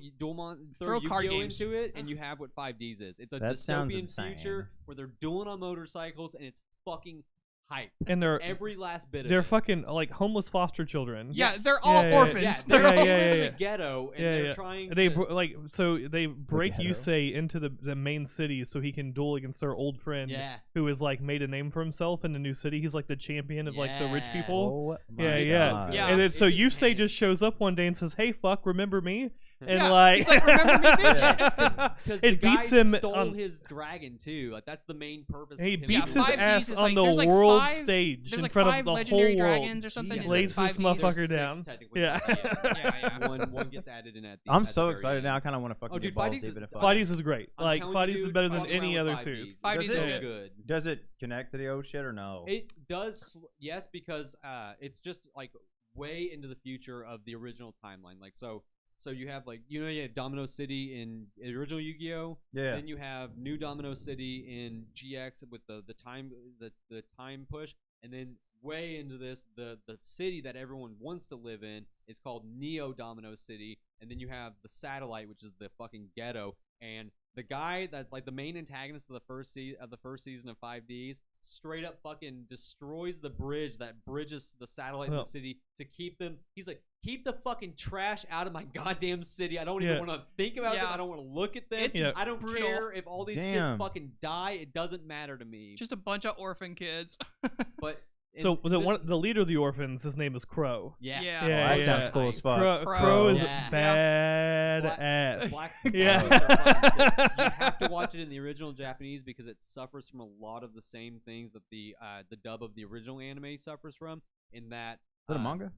Throw card Yu-Gi-Oh games. into it, and you have what 5Ds is. It's a That sounds dystopian insane. future where they're dueling on motorcycles, and it's fucking hype. And they're Every last bit of they're it. fucking like homeless foster children. Yeah, Yes. they're all Yeah, yeah, orphans. Yeah, They're yeah, all- they yeah, live in yeah. the ghetto, and Yeah, they're yeah. trying They to. they break ghetto. Yusei into the main city so he can duel against their old friend Yeah. who has like made a name for himself in the new city. He's like the champion of like the rich Yeah. people. Oh, my Yeah, It's yeah. so God. good. Yeah. And then, so It's Yusei intense. just shows up one day and says, "Hey, fuck, remember me?" And Yeah, like, he's like, "Remember me, bitch?" Yeah. Because the it guy beats him stole on. his dragon too. Like that's the main purpose. He of him beats Yeah, his 5Ds ass is on like- the there's like world five- stage There's in like front 5 of the legendary whole world. dragons or something. Jesus. and Lays it's this 5Ds. motherfucker Six, down. technically, Yeah. but Yeah. One gets added in at the. I'm at the so very excited end. now. I kind of want to fucking Oh, dude, get balls 5Ds deep into 5Ds is great. I'm Like telling 5Ds you, is dude, better than fuck around any with other 5Ds. series. 5Ds Does is it- good. good. Does it connect to the old shit or no? It does, yes, because it's just like way into the future of the original timeline. Like so you have like you have Domino City in the original Yu-Gi-Oh. Yeah. Then you have New Domino City in GX with the time push, and then way into this the city that everyone wants to live in is called Neo Domino City, and then you have the satellite, which is the fucking ghetto, and the guy that like the main antagonist of the first season of 5Ds straight up fucking destroys the bridge that bridges the satellite in the city to keep them. He's like, keep the fucking trash out of my goddamn city. I don't even want to think about them. I don't want to look at them. I don't care if all these kids fucking die. It doesn't matter to me. Just a bunch of orphan kids. But so the leader of the orphans, his name is Crow. Yes. Yeah. That sounds cool as fuck. Crow is Yeah. badass. Black Yeah. are fucking sick. You have to watch it in the original Japanese because it suffers from a lot of the same things that the dub of the original anime suffers from. In that, Is that a manga?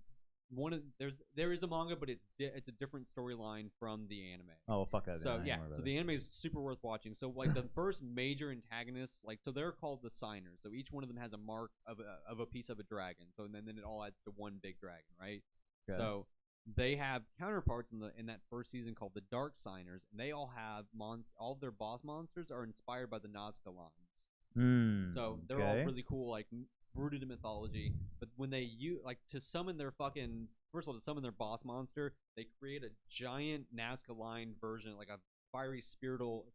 There is a manga, but it's a different storyline from the anime. Oh, well, fuck that. So yeah, so the anime is super worth watching. So like the first major antagonists, like so they're called the signers. So each one of them has a mark of a piece of a dragon. So and then it all adds to one big dragon, right? Okay. So they have counterparts in that first season called the Dark Signers, and they all have all of their boss monsters are inspired by the Nazca lines. So they're all really cool, like rooted in mythology. But when they to summon their fucking first of all to summon their boss monster, they create a giant Nazca line version, like a fiery spiritual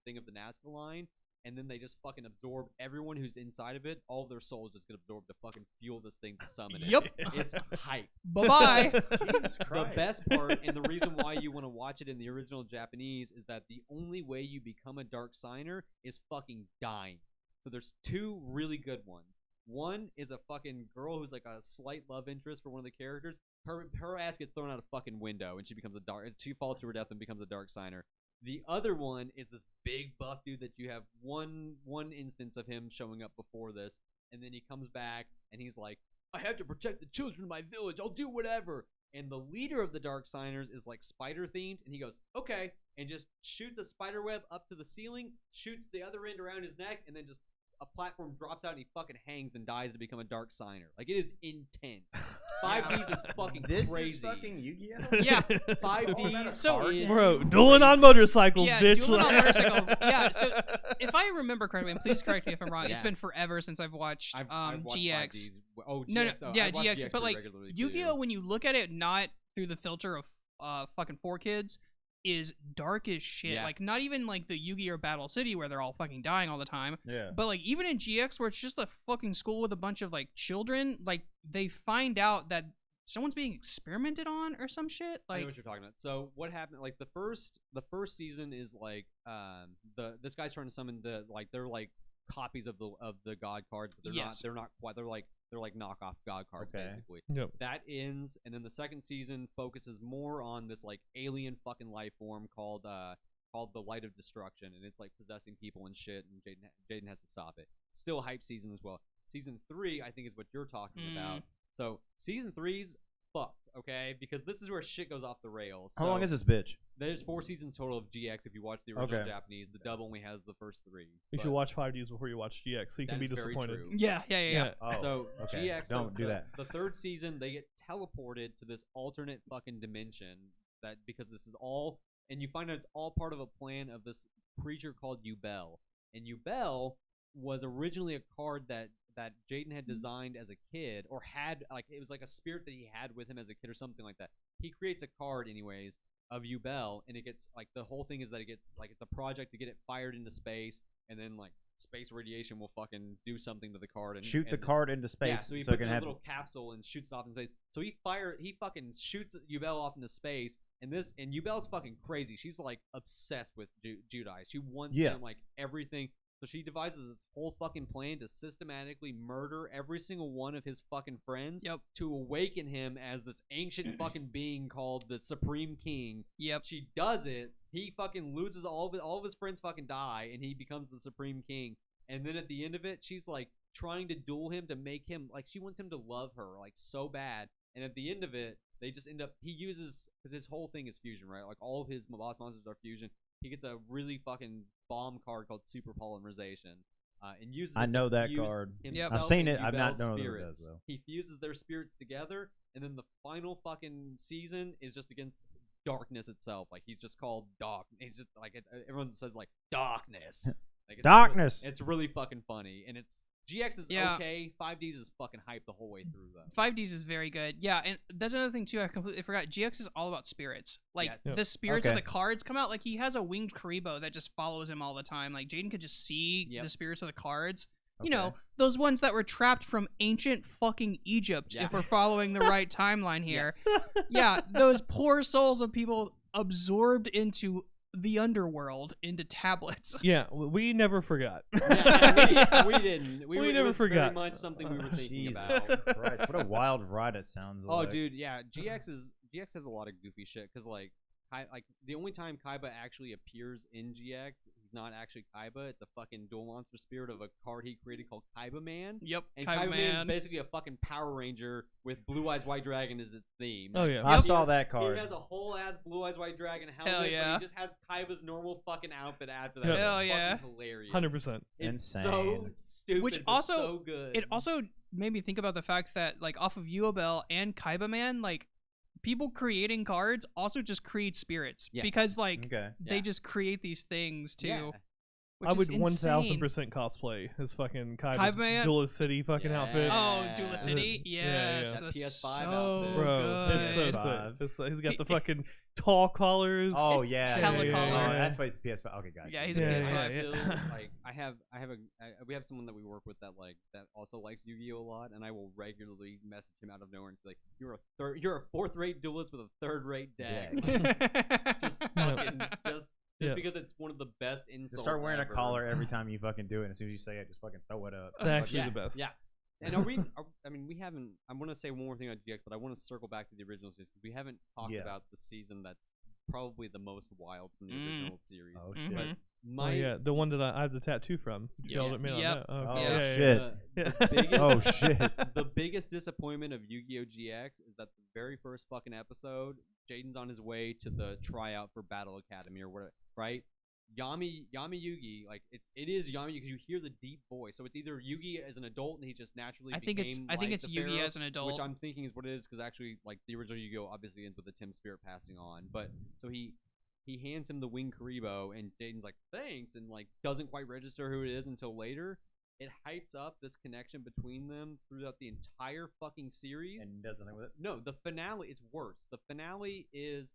thing of the Nazca line. And then they just fucking absorb everyone who's inside of it. All of their souls just get absorbed to fucking fuel this thing to summon it. Yep. It's hype. Bye-bye. Jesus Christ. The best part, and the reason why you want to watch it in the original Japanese, is that the only way you become a Dark Signer is fucking dying. So there's two really good ones. One is a fucking girl who's like a slight love interest for one of the characters. Her ass gets thrown out a fucking window, and she falls to her death and becomes a Dark Signer. The other one is this big buff dude that you have one instance of him showing up before this, and then he comes back and he's like, I have to protect the children of my village. I'll do whatever. And the leader of the Dark Signers is like spider themed, and he goes, okay, and just shoots a spider web up to the ceiling, shoots the other end around his neck, and then just a platform drops out and he fucking hangs and dies to become a Dark Signer. Like, it is intense. 5Ds is fucking This crazy. is fucking Yu-Gi-Oh? Yeah. 5Ds So- is Bro, dueling on motorcycles, Yeah, bitch. dueling on motorcycles. Yeah, so if I remember correctly, and please correct me if I'm wrong, it's Yeah. been forever since I've watched I've watched GX. 5Ds. Oh, No, GX. yeah, I watch GX. But pretty like regularly, Yu-Gi-Oh, too. when you look at it not through the filter of fucking 4Kids, is dark as shit. Yeah. Like not even like the Yu-Gi-Oh Battle City where they're all fucking dying all the time. Yeah. But like even in GX where it's just a fucking school with a bunch of like children, like they find out that someone's being experimented on or some shit. I know Like what you're talking about. So what happened? Like the first season is like this guy's trying to summon they're like copies of the god cards, but they're not quite. They're like knockoff god cards basically. Yep. That ends, and then the second season focuses more on this like alien fucking life form called the Light of Destruction, and it's like possessing people and shit. And Jaden has to stop it. Still a hype season as well. Season 3, I think, is what you're talking about. So season 3's fucked, okay? Because this is where shit goes off the rails. How So long is this bitch? there's 4 seasons total of GX if you watch the original Okay. Japanese. The dub only has the first 3. You should watch 5Ds before you watch GX, so you can be That's very disappointed. true. yeah. Oh, So okay. GX, Don't do that. The third season, they get teleported to this alternate fucking dimension because this is all, and you find out it's all part of a plan of this creature called Yubel. And Yubel was originally a card that Jaden had designed as a kid, or had like it was like a spirit that he had with him as a kid or something like that. He creates a card anyways of Yubel, and it gets like the whole thing is that it gets like it's a project to get it fired into space, and then like space radiation will fucking do something to the card and Shoot the and- card into space. Yeah, so he it puts can it in a have little capsule and shoots it off in space. So he fucking shoots Yubel off into space, and Yubel's fucking crazy. She's like obsessed with Judai. She wants him like everything. So she devises this whole fucking plan to systematically murder every single one of his fucking friends to awaken him as this ancient fucking being called the Supreme King. Yep. She does it. He fucking loses all of his friends fucking die, and he becomes the Supreme King. And then at the end of it, she's like trying to duel him to make him like she wants him to love her like so bad. And at the end of it, they just end up he uses because his whole thing is fusion, right? Like all of his boss monsters are fusion. He gets a really fucking bomb card called Super Polymerization, and uses. I it know to that fuse card. himself I've seen and it. I've not Yubel's known what it spirits. does though. He fuses their spirits together, and then the final fucking season is just against darkness itself. Like he's just called Dark. He's just like everyone says like darkness. Like, Darkness. It's really fucking funny, and it's GX is Yeah. okay. 5Ds is fucking hype the whole way through though. 5Ds is very good. Yeah, and that's another thing too. I completely forgot. GX is all about spirits. Like Yes. Yep. the spirits of Okay. the cards come out. Like he has a winged Karibo that just follows him all the time. Like Jaden could just see Yep. the spirits of the cards. You Okay. know, those ones that were trapped from ancient fucking Egypt. Yeah. If we're following the right timeline here. Yes. Yeah, those poor souls of people absorbed into the underworld into tablets. Yeah, we never forgot. Yeah, we didn't. We it never was forgot. Very much something we were thinking Jesus about. Christ, what a wild ride it sounds Oh, like. dude, yeah. GX has a lot of goofy shit because like the only time Kaiba actually appears in GX, he's not actually Kaiba. It's a fucking dual monster spirit of a card he created called Kaiba Man. Yep, And Kaiba Kaiba Man is Man. basically a fucking Power Ranger with Blue Eyes White Dragon as its theme. Oh, yeah. I He saw has- that card. He has a whole ass Blue Eyes White Dragon helmet, but yeah. he just has Kaiba's normal fucking outfit after that. Yep. It's Hell fucking yeah. hilarious. 100%. It's so Insane. stupid, Which but also- so good. It also made me think about the fact that like off of Yugioh and Kaiba Man, like people creating cards also just create spirits Yes. because like Okay. they Yeah. just create these things too. Yeah. Which I is would insane. 1000% cosplay his fucking Kaiba's Kaiba Man? Duelist City fucking Yeah. outfit. Oh, Yeah. Duelicity? Yeah, Yes, yeah. That that's PS5 so outfit. Bro, good. it's so PS5. sick. He's got the fucking tall collars. Oh It's yeah, hella yeah, color. Oh, that's why it's PS5. Okay, got it. Yeah, he's a Yeah, I PS5. yeah. still like we have someone that we work with that also likes Yu-Gi-Oh a lot, and I will regularly message him out of nowhere and be like, you're a fourth-rate duelist with a third-rate deck. Just fucking just Yeah. because it's one of the best insults. Just start wearing ever. a collar every time you fucking do it, and as soon as you say it, just fucking throw it up. It's actually yeah, the best. Yeah. And I mean, we haven't. I want to say one more thing on GX, but I want to circle back to the originals just because we haven't talked Yeah. about the season that's probably the most wild from the original series. Oh Mhm. shit. Mhm. Oh, yeah, the one that I have the tattoo from. You Yeah. yelled at me on Yep. that. Oh, yeah, yeah, shit. yeah. The biggest, Oh shit. the biggest disappointment of Yu-Gi-Oh! GX is that the very first fucking episode, Jaden's on his way to the tryout for Battle Academy or whatever, right? Yami Yugi, like it is Yami because you hear the deep voice. So it's either Yugi as an adult and he just naturally I think it's became like Yugi the Pharaoh, as an adult. which I'm thinking is what it is because actually like the original Yu-Gi-Oh obviously ends with the Tim Spirit passing on. But so he hands him the Wing Karibo and Jaden's like thanks and like doesn't quite register who it is until later. It hypes up this connection between them throughout the entire fucking series. And does nothing with it. No, the finale it's worse. The finale is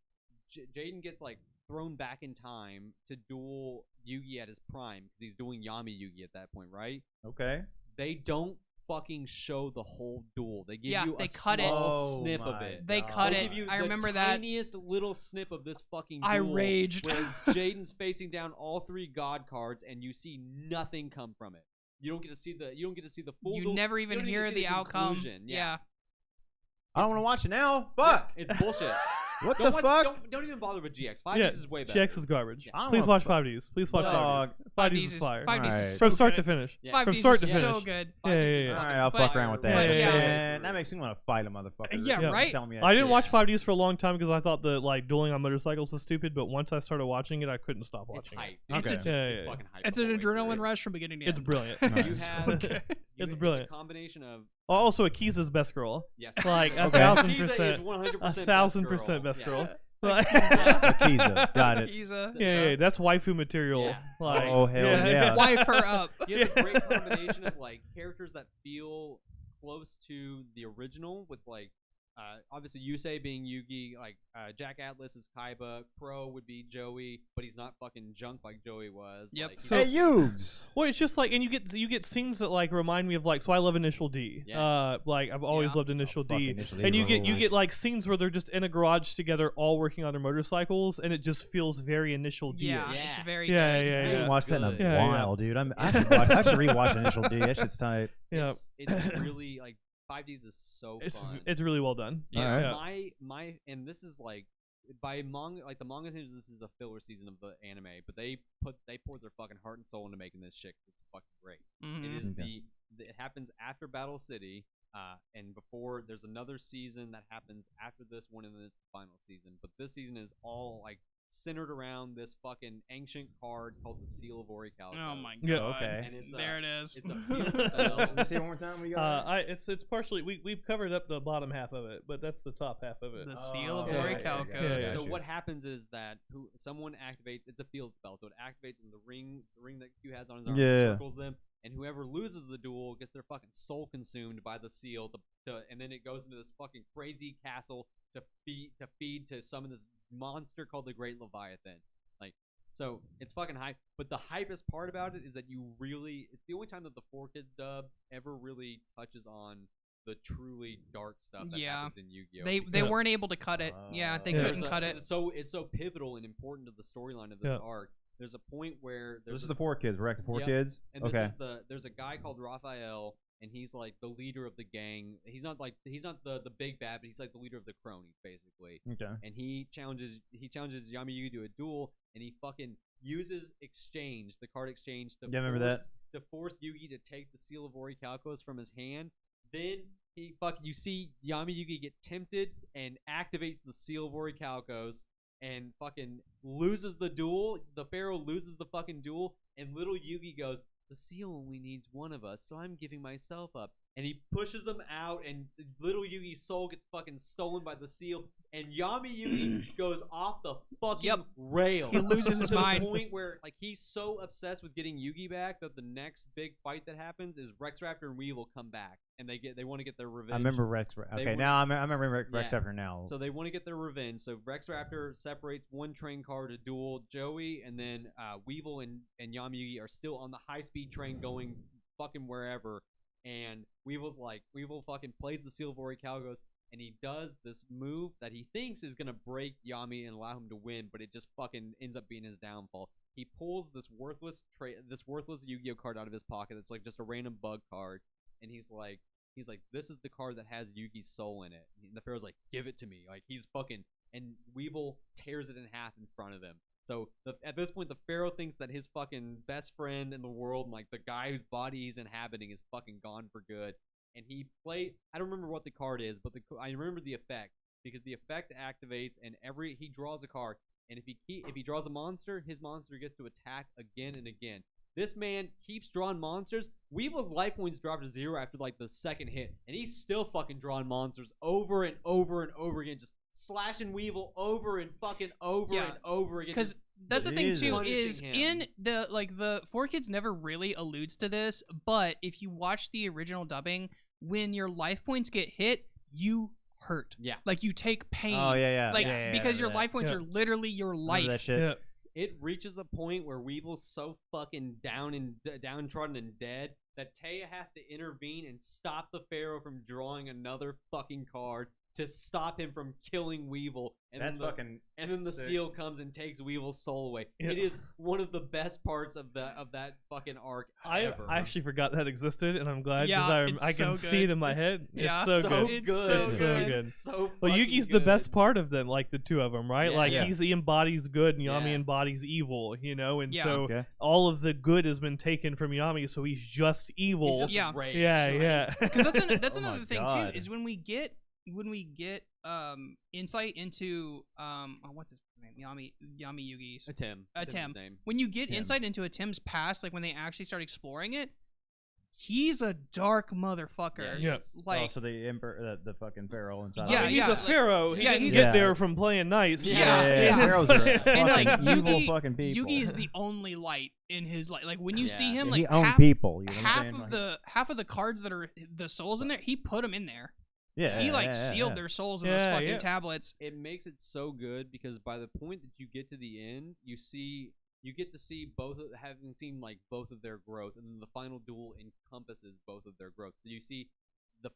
Jaden gets like thrown back in time to duel Yugi at his prime because he's doing Yami Yugi at that point, right? Okay. They don't fucking show the whole duel. They give Yeah, you they a cut it. small Oh snip of my it. They God. cut They'll it. give you I the remember that. tiniest little snip of this fucking duel I raged. where Jaden's facing down all three god cards and you see nothing come from it. You don't get to see the full You duel. never even don't hear see the outcome. conclusion. Yeah. I don't want to watch it now. Yeah, Fuck. it's bullshit. What Don't the watch, fuck? Don't even bother with GX. 5Ds Yeah, is way better. GX is garbage. Yeah. I don't Please wanna watch fuck- 5Ds. Please watch Dog. 5Ds. 5Ds is fire. 5Ds Alright. is From so start good. to finish. Yeah. Five From Ds start is to so finish. good. 5Ds Yeah, is yeah, All fucking right, I'll But- fuck around with that. but yeah. Man, that makes me want to fight a motherfucker. Yeah, Yeah. right? Tell me that I didn't shit. watch 5Ds for a long time because I thought the like dueling on motorcycles was stupid, but once I started watching it, I couldn't stop It's watching hype. it. Okay. It's, Yeah, it's yeah, fucking hype. It's the an whole way through. adrenaline rush from beginning to end. It's brilliant. You Nice. have, Okay. It's It's brilliant. a combination of Also, Akiza's best girl. yes, Like, a Okay. 1000%. Akiza is 100% 1000% best girl. Yes. Like- Akiza. Got it. Akiza. yeah, that's waifu material. Yeah. Like, Oh, hell yeah. Wipe her up. You have a great combination of like characters that feel close to the original, with like obviously Yusei being Yugi, like Jack Atlas is Kaiba, Crow would be Joey, but he's not fucking junk like Joey was. Yep. Like, So- Hey, Yugs. Well, it's just like, and you get scenes that like remind me of like, so I love Initial D. Yeah. Like I've always Yeah. loved Initial fuck, D. Initial D And is you one of get those. like scenes where they're just in a garage together, all working on their motorcycles, and it just feels very Initial D. Yeah, Yeah. it's very Yeah, good. yeah, I yeah. haven't watched that in a Good. Yeah, while, dude. I should rewatch Initial D. That shit's tight. Yeah, it's really like 5Ds is so fun. it's really well done. Yeah, Alright. my and this is like by manga, like the manga seems this is a filler season of the anime, but they poured their fucking heart and soul into making this shit. It's fucking great. Mhm. It is Okay. it happens after Battle City, and before there's another season that happens after this one, and then it's the final season. But this season is all like centered around this fucking ancient card called the Seal of Orichalcos. Oh my god. Yeah, okay. And it's There it is. it's a field spell. Let me see it one more time. We got It's partially we've covered up the bottom half of it, but that's the top half of it. The Seal of Oh, yeah, Orichalcos. yeah. So what happens is that someone activates. It's a field spell, so it activates in the ring that Q has on his arm, Yeah. circles them. and whoever loses the duel gets their fucking soul consumed by the seal. And then it goes into this fucking crazy castle to feed to summon this monster called the Great Leviathan. Like, so it's fucking hype. But the hypest part about it is that it's the only time that the 4Kids dub ever really touches on the truly dark stuff that happens in Yu-Gi-Oh. They weren't able to cut it. They couldn't cut it. It's so pivotal and important to the storyline of this arc. There's a point where this is the 4Kids. We're at the 4Kids. And this is there's a guy called Raphael, and he's like the leader of the gang. He's not the big bad, but he's like the leader of the cronies, basically. Okay. And he challenges Yami Yugi to a duel, and he fucking uses the card exchange to force Yugi to take the Seal of Orichalcos from his hand. Then you see Yami Yugi get tempted and activates the Seal of Orichalcos and fucking loses the duel. The Pharaoh loses the fucking duel, and little Yugi goes, "The seal only needs one of us, so I'm giving myself up." And he pushes him out, and little Yugi's soul gets fucking stolen by the seal, and Yami Yugi goes off the fucking rails. He loses his mind. To the point where like he's so obsessed with getting Yugi back that the next big fight that happens is Rex Raptor and Weevil come back, and they want to get their revenge. I remember Rex. Okay, now I remember Rex Raptor now. So they want to get their revenge. So Rex Raptor separates one train car to duel Joey, and then Weevil and Yami Yugi are still on the high-speed train going fucking wherever. And Weevil fucking plays the Seal of Orichalcos, and he does this move that he thinks is gonna break Yami and allow him to win, but it just fucking ends up being his downfall. He pulls this worthless Yu-Gi-Oh card out of his pocket. It's like just a random bug card, and he's like, this is the card that has Yugi's soul in it. And the Pharaoh's like, give it to me. Like he's fucking, and Weevil tears it in half in front of him. So at this point, the Pharaoh thinks that his fucking best friend in the world, and like the guy whose body he's inhabiting, is fucking gone for good. And I don't remember what the card is, but I remember the effect, because the effect activates, and he draws a card, and if he draws a monster, his monster gets to attack again and again. This man keeps drawing monsters. Weevil's life points drop to 0 after like the second hit, and he's still fucking drawing monsters over and over and over again, just slashing Weevil over and fucking over and over again. Because that's the thing too, is in the 4Kids never really alludes to this, but if you watch the original dubbing, when your life points get hit, you hurt. Yeah. Like you take pain. Oh yeah. Like because your life points are literally your life. That shit. Yeah. It reaches a point where Weevil's so fucking downtrodden and dead that Taya has to intervene and stop the Pharaoh from drawing another fucking card to stop him from killing Weevil. And then the seal comes and takes Weevil's soul away. Yeah. It is one of the best parts of that fucking arc ever. I actually forgot that existed, and I'm glad because I can see it in my head. Yeah, it's so good. It's so good. It's so well, Yugi's good. the best part of them, like the two of them, right? Yeah. He embodies good, and Yami embodies evil, and so all of the good has been taken from Yami, so he's just evil. He's just rage. Yeah. Because that's another thing too, is when we get insight into what's his name, Yami Yugi's Atem. Name. When you get insight into Atem's past, like when they actually start exploring it, he's a dark motherfucker. Yes. Like so the emperor, the fucking Pharaoh inside. Yeah, he's a Pharaoh. Like, he's there from playing nice. Yeah. Pharaohs are and like evil fucking people. Yugi is the only light in his light. Like when you see him, like he owned people. You know half of the cards that are the souls in there, he put them in there. Yeah, he sealed their souls in those fucking tablets. It makes it so good because by the point that you get to the end, you get to see having seen like both of their growth, and then the final duel encompasses both of their growth. So you see the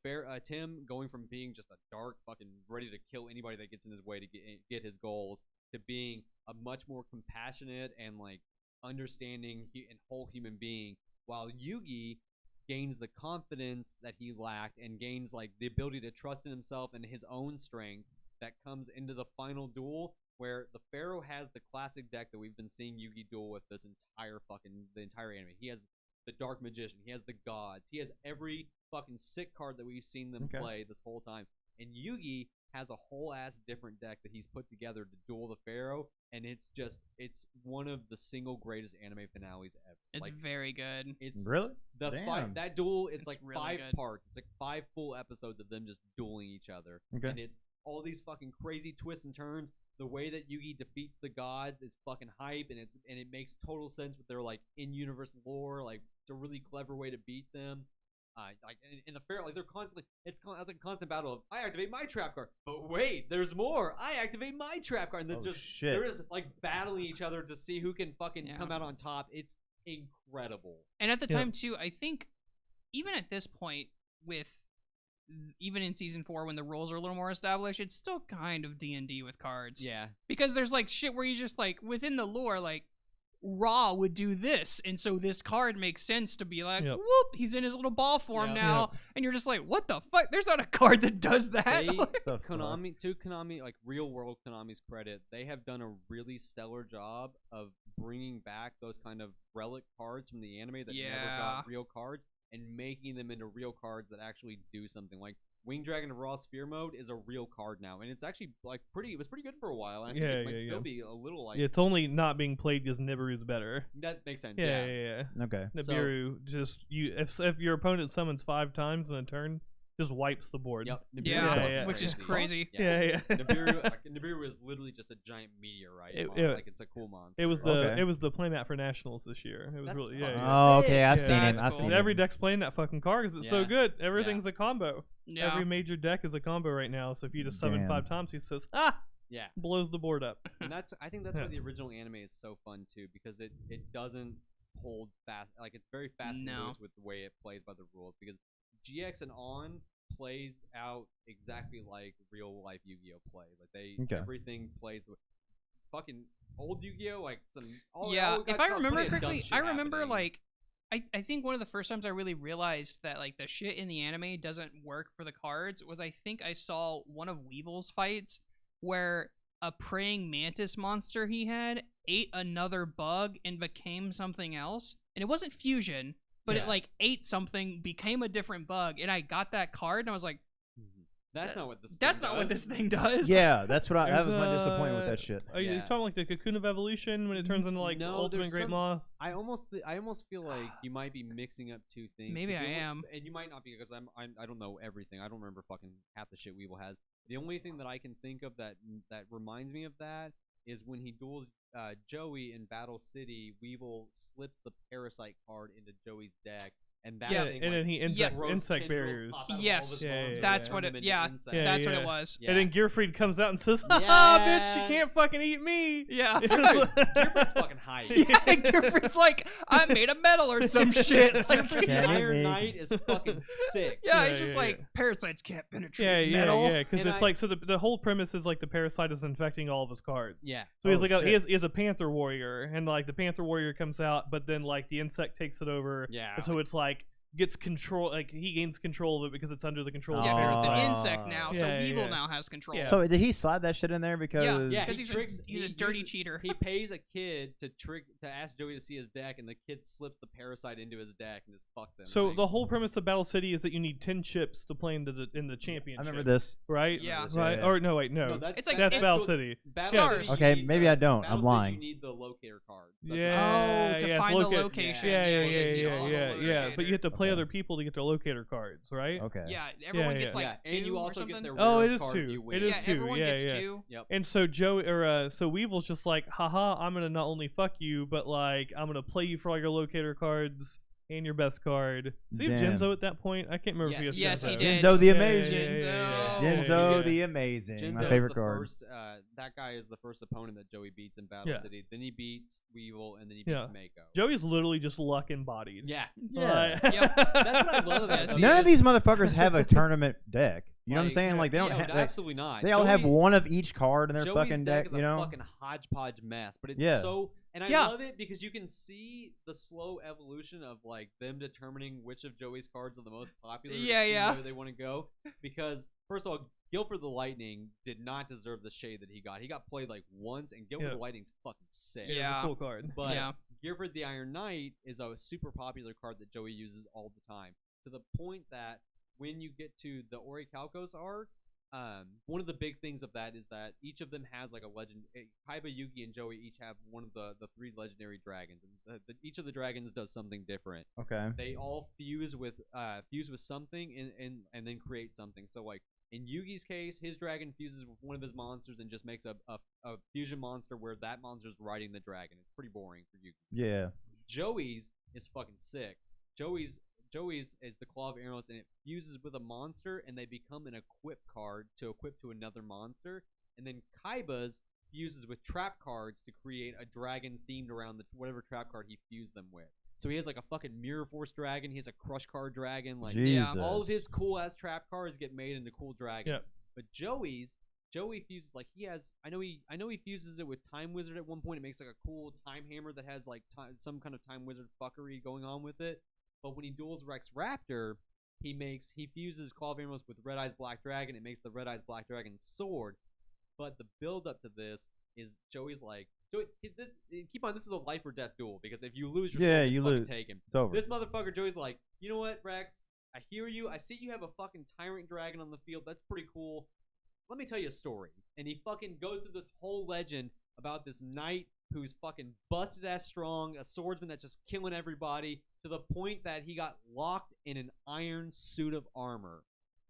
Tim going from being just a dark fucking ready to kill anybody that gets in his way to get his goals, to being a much more compassionate and like understanding and whole human being, while Yugi gains the confidence that he lacked and gains like the ability to trust in himself and his own strength that comes into the final duel, where the Pharaoh has the classic deck that we've been seeing Yugi duel with the entire anime. He has the Dark Magician, he has the Gods, he has every fucking sick card that we've seen them play this whole time. And Yugi has a whole ass different deck that he's put together to duel the Pharaoh, and it's one of the single greatest anime finales ever. It's very good. It's really that duel is like really 5 good. parts. It's like 5 full episodes of them just dueling each other, and it's all these fucking crazy twists and turns. the way that Yugi defeats the gods is fucking hype, and it makes total sense with their like in-universe lore. Like it's a really clever way to beat them. Like in the fair, like they're constantly, it's like a constant battle of I activate my trap card, but wait, there's more. I activate my trap card, and they're just like battling each other to see who can fucking come out on top. It's incredible. And at the time too, I think even at this point, with even in season 4 when the rules are a little more established, it's still kind of D&D with cards. Yeah, because there's like shit where you just like within the lore, like Ra would do this, and so this card makes sense to be like, whoop, he's in his little ball form now, and you're just like, what the fuck? There's not a card that does that. Konami, to Konami, like real world Konami's credit, they have done a really stellar job of bringing back those kind of relic cards from the anime that never got real cards and making them into real cards that actually do something. Like Wing Dragon of Raw Spear Mode is a real card now, and it's actually like it was pretty good for a while. And I think it might still be a little like it's only not being played because Nibiru's better. That makes sense. Yeah. Okay. Nibiru just if your opponent summons 5 times in a turn, just wipes the board. Yep. Which is crazy. Yeah. Nibiru is literally just a giant meteorite. Like it's a cool monster. It was the playmat for Nationals this year. It was That's really Oh, okay. I've seen it. That's I've seen cool. it. Every deck's playing that fucking card because it's so good. Everything's a combo. Yeah. Every major deck is a combo right now. So if you just summon 5 times, he says, blows the board up. And I think that's why the original anime is so fun too, because it doesn't hold fast. Like it's very fast moves with the way it plays by the rules, because GX and On plays out exactly like real life Yu-Gi-Oh play. Like everything plays fucking old Yu-Gi-Oh, like some if I remember correctly, I remember like I think one of the first times I really realized that like the shit in the anime doesn't work for the cards was I think I saw one of Weevil's fights where a praying mantis monster he had ate another bug and became something else, and it wasn't fusion, but it like ate something, became a different bug, and I got that card and I was like, that's not what this thing does. Yeah, that's what that was my disappointment with that shit. Are you talking like the Cocoon of Evolution when it turns into like Ultimate Great Moth? I almost feel like you might be mixing up two things. Maybe I am, and you might not be, because I don't know everything. I don't remember fucking half the shit Weevil has. The only thing that I can think of that reminds me of that is when he duels Joey in Battle City. Weevil slips the Parasite card into Joey's deck. And that thing, and then he insect barriers. Yes, that's what it. That's what it was. And then Gearfried comes out and says, "Ha, bitch, you can't fucking eat me." Yeah, Gearfried's fucking hype. Gearfried's like, I made a medal or some shit. Like, the Iron Knight is fucking sick. Yeah, he's just like, parasites can't penetrate metal. Yeah, because it's like, so the whole premise is like the parasite is infecting all of his cards. Yeah. So he's like, he has a Panther Warrior, and like the Panther Warrior comes out, but then like the insect takes it over. Yeah. And so it's like gets control, like he gains control of it because it's under the control of the because it's an parasite. insect now, so Weevil now has control. Yeah. So did he slide that shit in there because he's a dirty cheater. He pays a kid to ask Joey to see his deck, and the kid slips the parasite into his deck and just fucks him. So the whole premise of Battle City is that you need 10 chips to play in the championship. I remember this. Right? Yeah. Right? Or no, wait, no. It's like that's Battle City. Stars. Okay, maybe I don't. I'm lying. You need the locator cards. To find the location. Yeah. But you have to play other people to get their locator cards, right? Okay. Yeah, everyone gets like 2 and you or also something. get their it is card 2. It is 2. Everyone gets 2. Yep. And so so Weevil's just like, haha, I'm gonna not only fuck you, but like I'm gonna play you for all your locator cards and your best card. Is he Genzo at that point? I can't remember if he has Yes, Genzo. he did. Genzo the Amazing. Genzo the Amazing. Genzo's my favorite the card. First, that guy is the first opponent that Joey beats in Battle City. Then he beats Weevil, and then he beats Mako. Joey's literally just luck embodied. Yeah. That's what I love about it. None of these motherfuckers have a tournament deck. You know what I'm saying? Like they don't have absolutely not. They all have one of each card in their Joey's fucking deck. Is you know, a fucking hodgepodge mess, but it's so. And I love it because you can see the slow evolution of like them determining which of Joey's cards are the most popular. Where they want to go. Because first of all, Guilford the Lightning did not deserve the shade that he got. He got played like once, and Guilford the Lightning's fucking sick. Yeah, it's a cool card. But Guilford the Iron Knight is a super popular card that Joey uses all the time, to the point that when you get to the Orichalcos arc, one of the big things of that is that each of them has like a legend. Kaiba, Yugi, and Joey each have one of the 3 legendary dragons, and each of the dragons does something different. Okay. They all fuse with something and then create something. So like in Yugi's case, his dragon fuses with one of his monsters and just makes a a fusion monster where that monster's riding the dragon. It's pretty boring for you. Yeah. Joey's is fucking sick. Joey's is the Claw of Arrows, and it fuses with a monster, and they become an equip card to equip to another monster. And then Kaiba's fuses with trap cards to create a dragon themed around whatever trap card he fused them with. So he has like a fucking Mirror Force dragon. He has a Crush Card dragon. Like Jesus. all of his cool ass trap cards get made into cool dragons. Yeah. But Joey fuses like he has. I know he fuses it with Time Wizard at one point. It makes like a cool time hammer that has like some kind of Time Wizard fuckery going on with it. But when he duels Rex Raptor, he fuses Claw of Emerald with Red Eyes Black Dragon. It makes the Red Eyes Black Dragon sword. But the build up to this is Joey's like, keep on. This is a life or death duel because if you lose your sword, it's fucking taken. It's over. This motherfucker Joey's like, you know what, Rex? I hear you. I see you have a fucking Tyrant Dragon on the field. That's pretty cool. Let me tell you a story. And he fucking goes through this whole legend about this knight who's fucking busted ass strong, a swordsman that's just killing everybody to the point that he got locked in an iron suit of armor.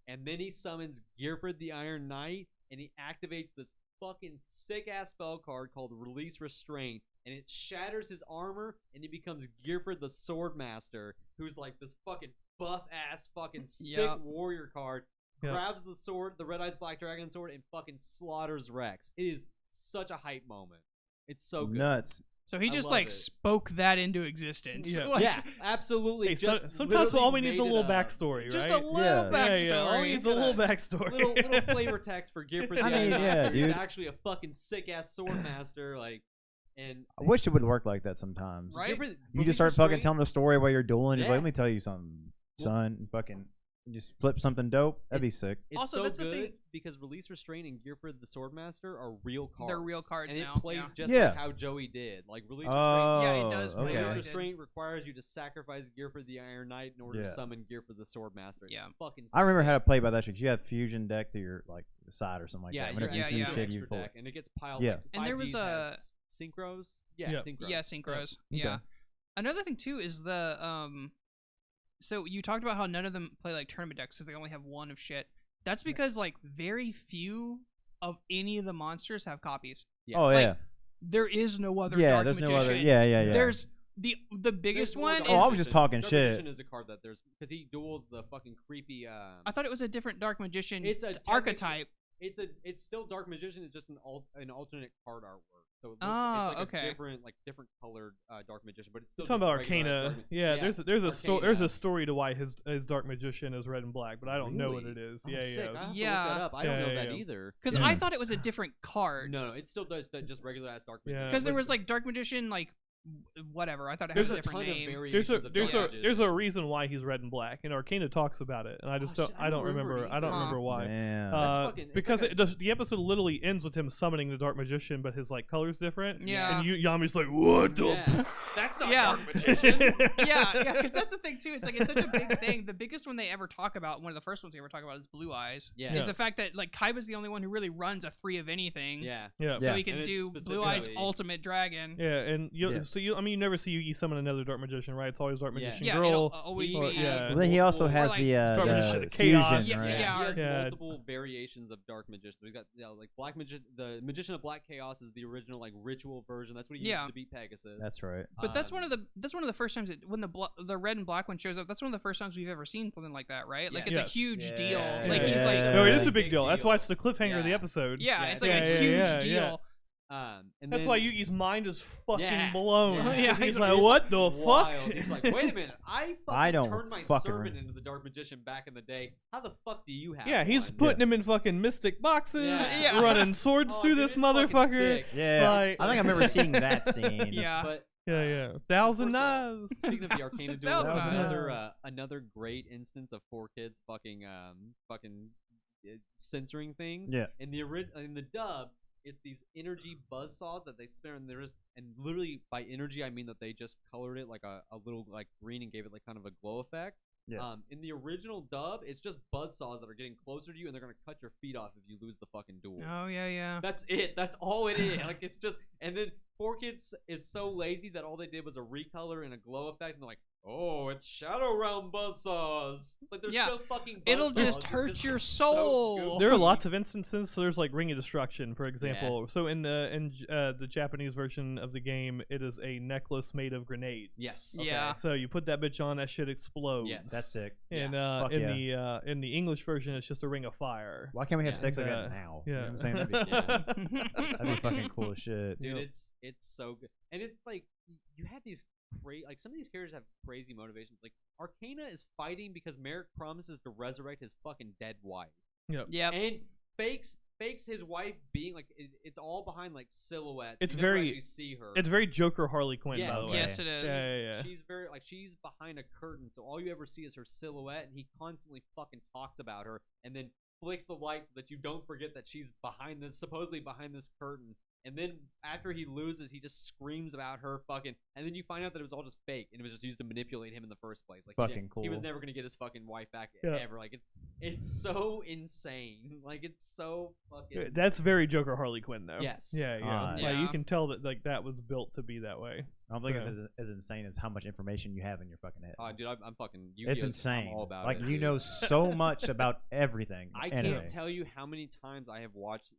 And then he summons Gearford the Iron Knight, and he activates this fucking sick ass spell card called Release Restraint, and it shatters his armor, and he becomes Gearford the Swordmaster, who's like this fucking buff ass fucking sick warrior card. Grabs the sword, the Red Eyes Black Dragon sword, and fucking slaughters Rex. It is such a hype moment. It's so good. Nuts. So he just love it. spoke that into existence. Yeah. Like, Yeah, absolutely. Hey, just sometimes all we need is a made little it backstory, just right? a little backstory. Yeah, all we need is a little backstory. little flavor text for Gearford the I mean, Iron Knight. yeah, He's dude. actually a fucking sick ass swordmaster, like, and I wish it would work like that sometimes. Right? Gearford- You just start Release fucking Restraint- telling a story while you're dueling. Just Yeah. like, let me tell you something, son. And fucking just flip something dope. That'd be It's- sick. It's Also, so that's the good thing- because Release Restraint and Gearford the Swordmaster are real cards. They're real cards and now, it plays yeah. just Yeah. like how Joey did. Like Release Oh, Restraint. Yeah, it does play okay. like Release it Restraint requires you to sacrifice Gearford the Iron Knight in order to Yeah. summon Gearford the Swordmaster. Yeah. It's fucking. I remember sick. how to play by that shit. You have fusion deck to your like side or something like Yeah, that. you Whenever yeah, you fuse yeah. shit, you extra pull deck, it. and it gets piled. Yeah. Like, And there was 5Ds a- has synchros. Yeah. Synchros. Yeah, synchros. Yeah. Yeah. Okay. Another thing too is the So you talked about how none of them play like tournament decks because they only have one of shit. That's because like very few of any of the monsters have copies. Yes. Oh Like, yeah, There is no other yeah. Dark there's Magician. no other. Yeah, yeah, yeah. There's the biggest one Oh, I is was just talking Dark shit. Magician is a card that there's because he duels the fucking creepy. I thought it was a different Dark Magician It's a archetype. It's still Dark Magician. It's just an alternate card artwork. So it looks, Oh, it's like okay. a different colored Dark Magician, but it's still Talking just about a regular Arcana, Dark yeah. There's a story. Arcana. There's a story to why his Dark Magician is red and black, but I don't know what Really? it is. Oh, Yeah, sick. yeah. I have to Yeah. look that up. I don't Yeah, know yeah, that yeah. either. Because I thought it was a different card. No, it still does just regular ass Dark Yeah. Magician. Because there but- was like Dark Magician, like whatever. I thought it There's had a a different ton of name. variations of Dark Magician. There's a reason why he's red and black, and Arcana talks about it, and I just Oh, don't shit, I don't remember it I don't either. remember why. Man. That's fucking- it's Because like a- the episode literally ends with him summoning the Dark Magician, but his like color's different. Yeah. And Yami's like, what the? Yeah. That's not Yeah. Dark Magician. yeah, because that's the thing too. It's like it's such a big thing. The biggest one they ever talk about, one of the first ones they ever talk about, is Blue Eyes. Yeah. Is the fact that like Kaiba's the only one who really runs a 3 of anything. Yeah. Yeah. So Yeah. he can And it's do Blue Eyes specifically- Ultimate Dragon. Yeah, and Yeah. you never see Yugi summon another Dark Magician, right? It's always Dark Yeah. Magician Yeah, girl. it'll always He be. Or- yeah. Well, then he also multiple- has like the, Dark the Magician, fusion, Chaos. Yeah, right? yeah. He has Yeah. multiple variations of Dark Magician. We've got like Black Magician. The Magician of Black Chaos is the original like ritual version. That's what he Yeah. used to beat Pegasus. That's right. But that's one of Um, the first times when the red and black one shows up. That's one of the first times we've ever seen something like that, right? Like Yeah. it's a Yes. huge Yeah. deal. Yeah. Like Yeah. he's like, Yeah. No, it is Yeah. a big deal. That's why it's the cliffhanger of the Yeah. episode. yeah, Yeah, it's like yeah, a yeah, huge yeah, deal. yeah. And That's then, why Yugi's mind is fucking Yeah. blown. Yeah. Yeah, He's it's like, what the wild. fuck? He's like, wait a minute, I I don't turned my fucking servant re- into the Dark Magician back in the day. How the fuck do you have? Yeah, he's one? putting him in fucking mystic boxes, Yeah. Yeah. running swords Oh, through dude, this it's fucking motherfucker. sick. Yeah, Like- I think I remember seeing that scene. Yeah. But Yeah, yeah. Thousand First of all, knives. speaking of the Arcana duel, Thousand that was knives. another great instance of 4Kids fucking censoring things. Yeah. In the dub, it's these energy buzzsaws that they spin on their wrist, and literally by energy I mean that they just colored it like a little like green and gave it like kind of a glow effect. Yeah. In the original dub, it's just buzzsaws that are getting closer to you, and they're gonna cut your feet off if you lose the fucking duel. Oh yeah, yeah. That's it. That's all it is. Like it's just, and then 4Kids is so lazy that all they did was a recolor and a glow effect, and they're like, oh, it's Shadow Realm buzzsaws. Like they're Yeah, still fucking. it'll buzzsaws. just It's hurt just, your like, soul. So There are goofy. lots of instances. So there's like Ring of Destruction, for example. So in the Japanese version of the game, it is a necklace made of grenades. Yes. Yeah. So you put that bitch on, that shit explodes. Yes. That's sick. And Fuck in the English version, it's just a ring of fire. Why can't we have Yeah. sex like And, that now? yeah. You know what I'm saying? That'd be fucking cool as shit. Dude, Yep. it's so good, and it's like you have these like some of these characters have crazy motivations. Like Arcana is fighting because Merrick promises to resurrect his fucking dead wife, Yep. and fakes his wife being like it's all behind like silhouettes. It's You never very- actually see her. It's very Joker Harley Quinn, by Yes. the way. Yes, it is. Yeah. She's very like she's behind a curtain, so all you ever see is her silhouette, and he constantly fucking talks about her, and then flicks the light so that you don't forget that she's supposedly behind this curtain. And then after he loses, he just screams about her fucking, and then you find out that it was all just fake, and it was just used to manipulate him in the first place. Like Fucking he was cool. never gonna get his fucking wife back Yeah. ever. Like it's so insane. Like it's so fucking. That's very Joker Harley Quinn, though. Yes. Yeah. Ah, Like you yeah. can tell that like that was built to be that way. I don't think So- it's as insane as how much information you have in your fucking head. Oh, dude, I'm fucking. It's Yu-Gi-Oh's- insane. I'm all about like it, you dude. know so much about everything. I anime. can't tell you how many times I have watched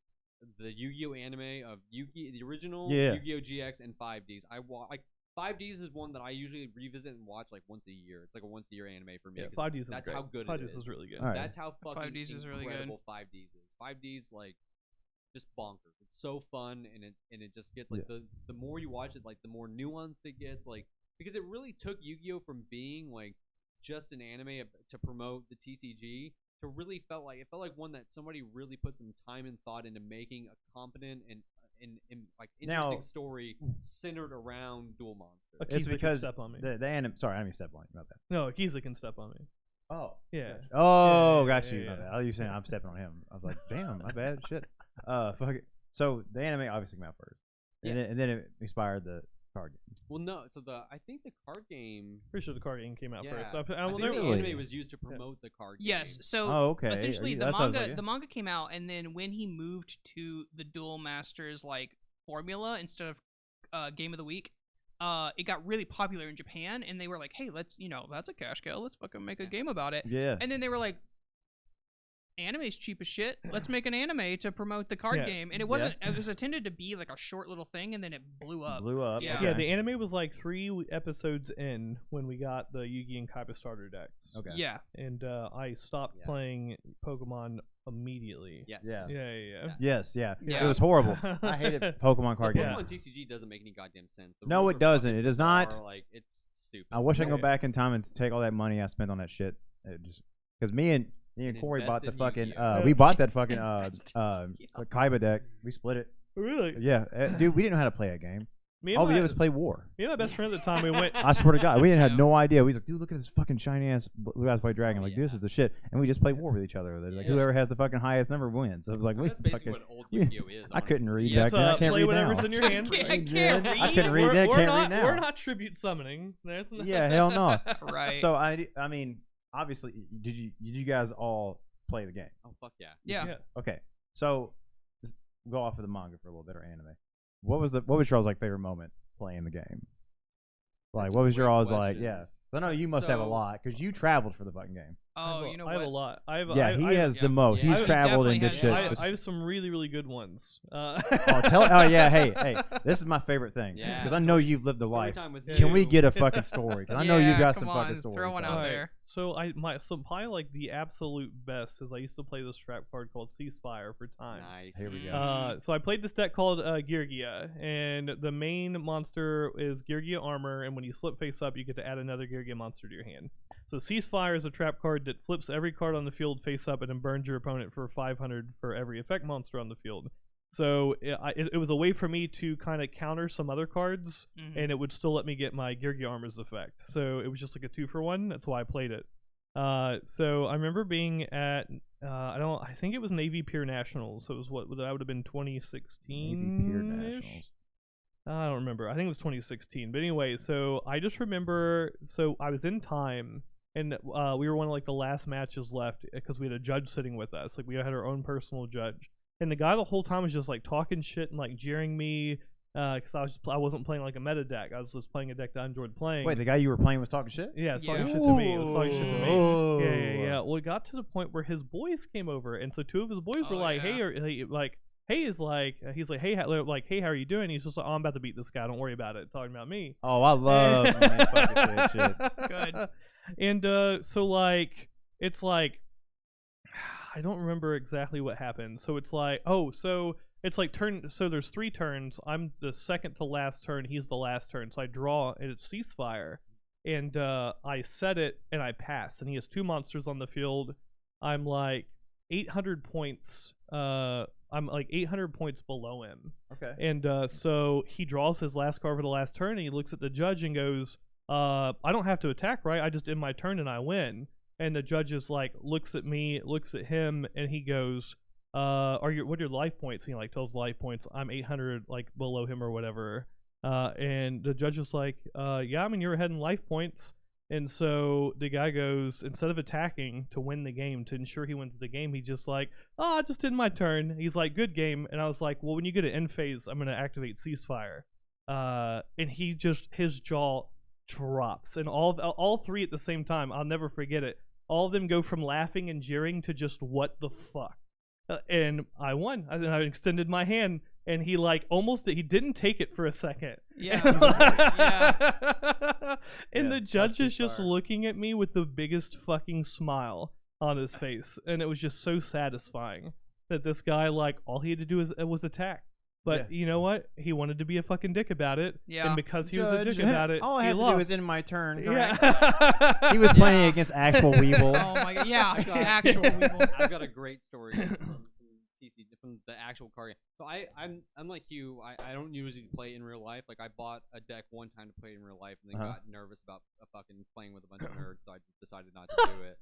the Yu-Gi-Oh anime of the original Yeah. Yu-Gi-Oh GX and 5Ds. Like 5Ds is one that I usually revisit and watch like once a year. It's like a once a year anime for me. Yeah, 'cause 5Ds is that's great. how good 5Ds it is. is really good. All right. That's how fucking 5Ds is really good. incredible 5Ds is. 5Ds like just bonkers. It's so fun, and it just gets like the more you watch it, like the more nuanced it gets. Like because it really took Yu-Gi-Oh from being like just an anime to promote the TCG to really it felt like one that somebody really put some time and thought into making a competent and like interesting Now- story centered around Duel Monsters. Akiza It's can because step on me. the anime. Sorry, I didn't mean to step on you. Not that. No, Akiza can step on me. Oh. Yeah. Oh, Yeah, got yeah, you. yeah. My bad. I was saying I'm stepping on him. I was like, damn, my bad. Shit. Fuck it. So the anime obviously came out first, and then it inspired the card game. Well, no. So I think the card game. Pretty sure the card game came out Yeah, first. So I think there- the Really? anime was used to promote the card game. Yes. So Oh, okay. essentially the That's what I was manga like, the manga came out, and then when he moved to the Duel Masters like formula instead of Game of the Week, it got really popular in Japan, and they were like, hey, let's that's a cash cow, let's fucking make a game about it. Yeah. And then they were like, anime's cheap as shit, let's make an anime to promote the card Yeah. game. And it wasn't it was intended to be like a short little thing, and then it blew up. Blew up. Yeah. Okay. Yeah, the anime was like 3 episodes in when we got the Yugi and Kaiba starter decks. Okay. Yeah. And I stopped Yeah. playing Pokemon immediately. Yes. Yeah. Yeah. Yes. Yeah. Yeah. It was horrible. I hated Pokemon The card game. Yeah. Pokemon TCG doesn't make any goddamn sense. The No, rules it are doesn't. fucking It does not. bizarre, Like it's stupid. I wish I could go Yeah. back in time and take all that money I spent on that shit. It just because me and And Corey bought the invest in fucking. Yu-Gi-Oh. We bought that fucking Invest in Yu-Gi-Oh. Kaiba deck. We split it. Really? Yeah, dude, we didn't know how to play a game. Me All and we my, did was play War. me and my best friend at the time, we went. I swear to God, we didn't have Yeah. no idea. We was like, dude, look at this fucking shiny ass blue eyes white dragon. Oh, Like, yeah. this is the shit. And we just play War with each other. Like, Yeah. whoever has the fucking highest number wins. So it was like, we That's basically fucking. what old we- Yu-Gi-Oh is. I couldn't honestly. read Yeah, back then. I can't play read whatever's now. in your hand. I can't read. I couldn't read then. We're Can't not, read now. We're not tribute summoning. There's no- Yeah, hell no. Right. So I mean, obviously, did you guys all play the game? Oh fuck yeah. yeah. Okay, so let's go off of the manga for a little bit or anime. What was y'all's like favorite moment playing the game? Like, That's what a was your great all's like? question. Yeah, I know you must have a So- lot because you traveled for the fucking game. Oh, you know I have a what? lot. Yeah, he has yeah. the most. Yeah. He's I traveled definitely and did had- shit. I have some really, really good ones. Oh, yeah, hey, this is my favorite thing Yeah, because I know you've lived the Story life. time with Can we you. get a fucking story? 'Cause I know Yeah, you've got come some on, fucking stories. throw one dog. out Alright, there. So probably like the absolute best is I used to play this trap card called Ceasefire for time. Nice. Here we go. So I played this deck called Yugioh, and the main monster is Yugioh armor, and when you flip face up, you get to add another Yugioh monster to your hand. So Ceasefire is a trap card that flips every card on the field face up and then burns your opponent for 500 for every effect monster on the field. So it was a way for me to kind of counter some other cards, Mhm. and it would still let me get my Yugioh armor's effect. So it was just like a 2-for-1. That's why I played it. So I remember being at I think it was Navy Pier Nationals. So it was that would have been 2016. Navy Pier Nationals. I don't remember. I think it was 2016. But anyway, so I just remember. So I was in time, and we were one of like the last matches left because we had a judge sitting with us. Like we had our own personal judge, and the guy the whole time was just like talking shit and like jeering me. because I wasn't playing like a meta deck. I was just playing a deck that I enjoyed playing. Wait, the guy you were playing was talking shit? Yeah, it's talking Yeah. shit to me. It was talking shit to me. Oh. Yeah. Well, it got to the point where his boys came over, and so two of his boys were Oh, like, yeah. "Hey, Hey is like, he's like, hey, how are you doing?" He's just like, "Oh, I'm about to beat this guy. Don't worry about it." Talking about me. Oh, I love when they fucking say shit. Good. And so like, it's like, I don't remember exactly what happened. So it's like, so it's like so there's 3 turns. I'm the second to last turn. He's the last turn. So I draw, and it's ceasefire. And I set it, and I pass. And he has 2 monsters on the field. I'm like 800 points. I'm like 800 points below him. Okay. And so he draws his last card for the last turn, and he looks at the judge and goes, "I don't have to attack, right? I just end my turn and I win." And the judge is like, looks at me, looks at him, and he goes, what are your life points?" And he like tells the life points. I'm 800 like below him or whatever. And the judge is like, "Yeah, I mean, you're ahead in life points." And so the guy goes, instead of attacking to win the game, to ensure he wins the game, he just like, "Oh, I just did my turn." He's like, "Good game." And I was like, "Well, when you get to end phase, I'm going to activate ceasefire." And his jaw drops. And all 3 at the same time, I'll never forget it. All of them go from laughing and jeering to just, "What the fuck?" And I won. And I extended my hand, and he like he didn't take it for a second. Yeah. Yeah. And Yeah, the judge that's is just fire. looking at me with the biggest fucking smile on his face, and it was just so satisfying that this guy like all he had to do was attack. But you know what? He wanted to be a fucking dick about it. Yeah. And because he was a dick about it, all I he had to lost. do was end my turn. Correct? Yeah. He was playing Yeah. against actual Weevil. Oh my god. Yeah. I've got- Actual people. I've got a great story from TC from the actual card game. So I'm like you. I don't usually play in real life. Like I bought a deck one time to play in real life, and then got nervous about fucking playing with a bunch of nerds, so I decided not to do it.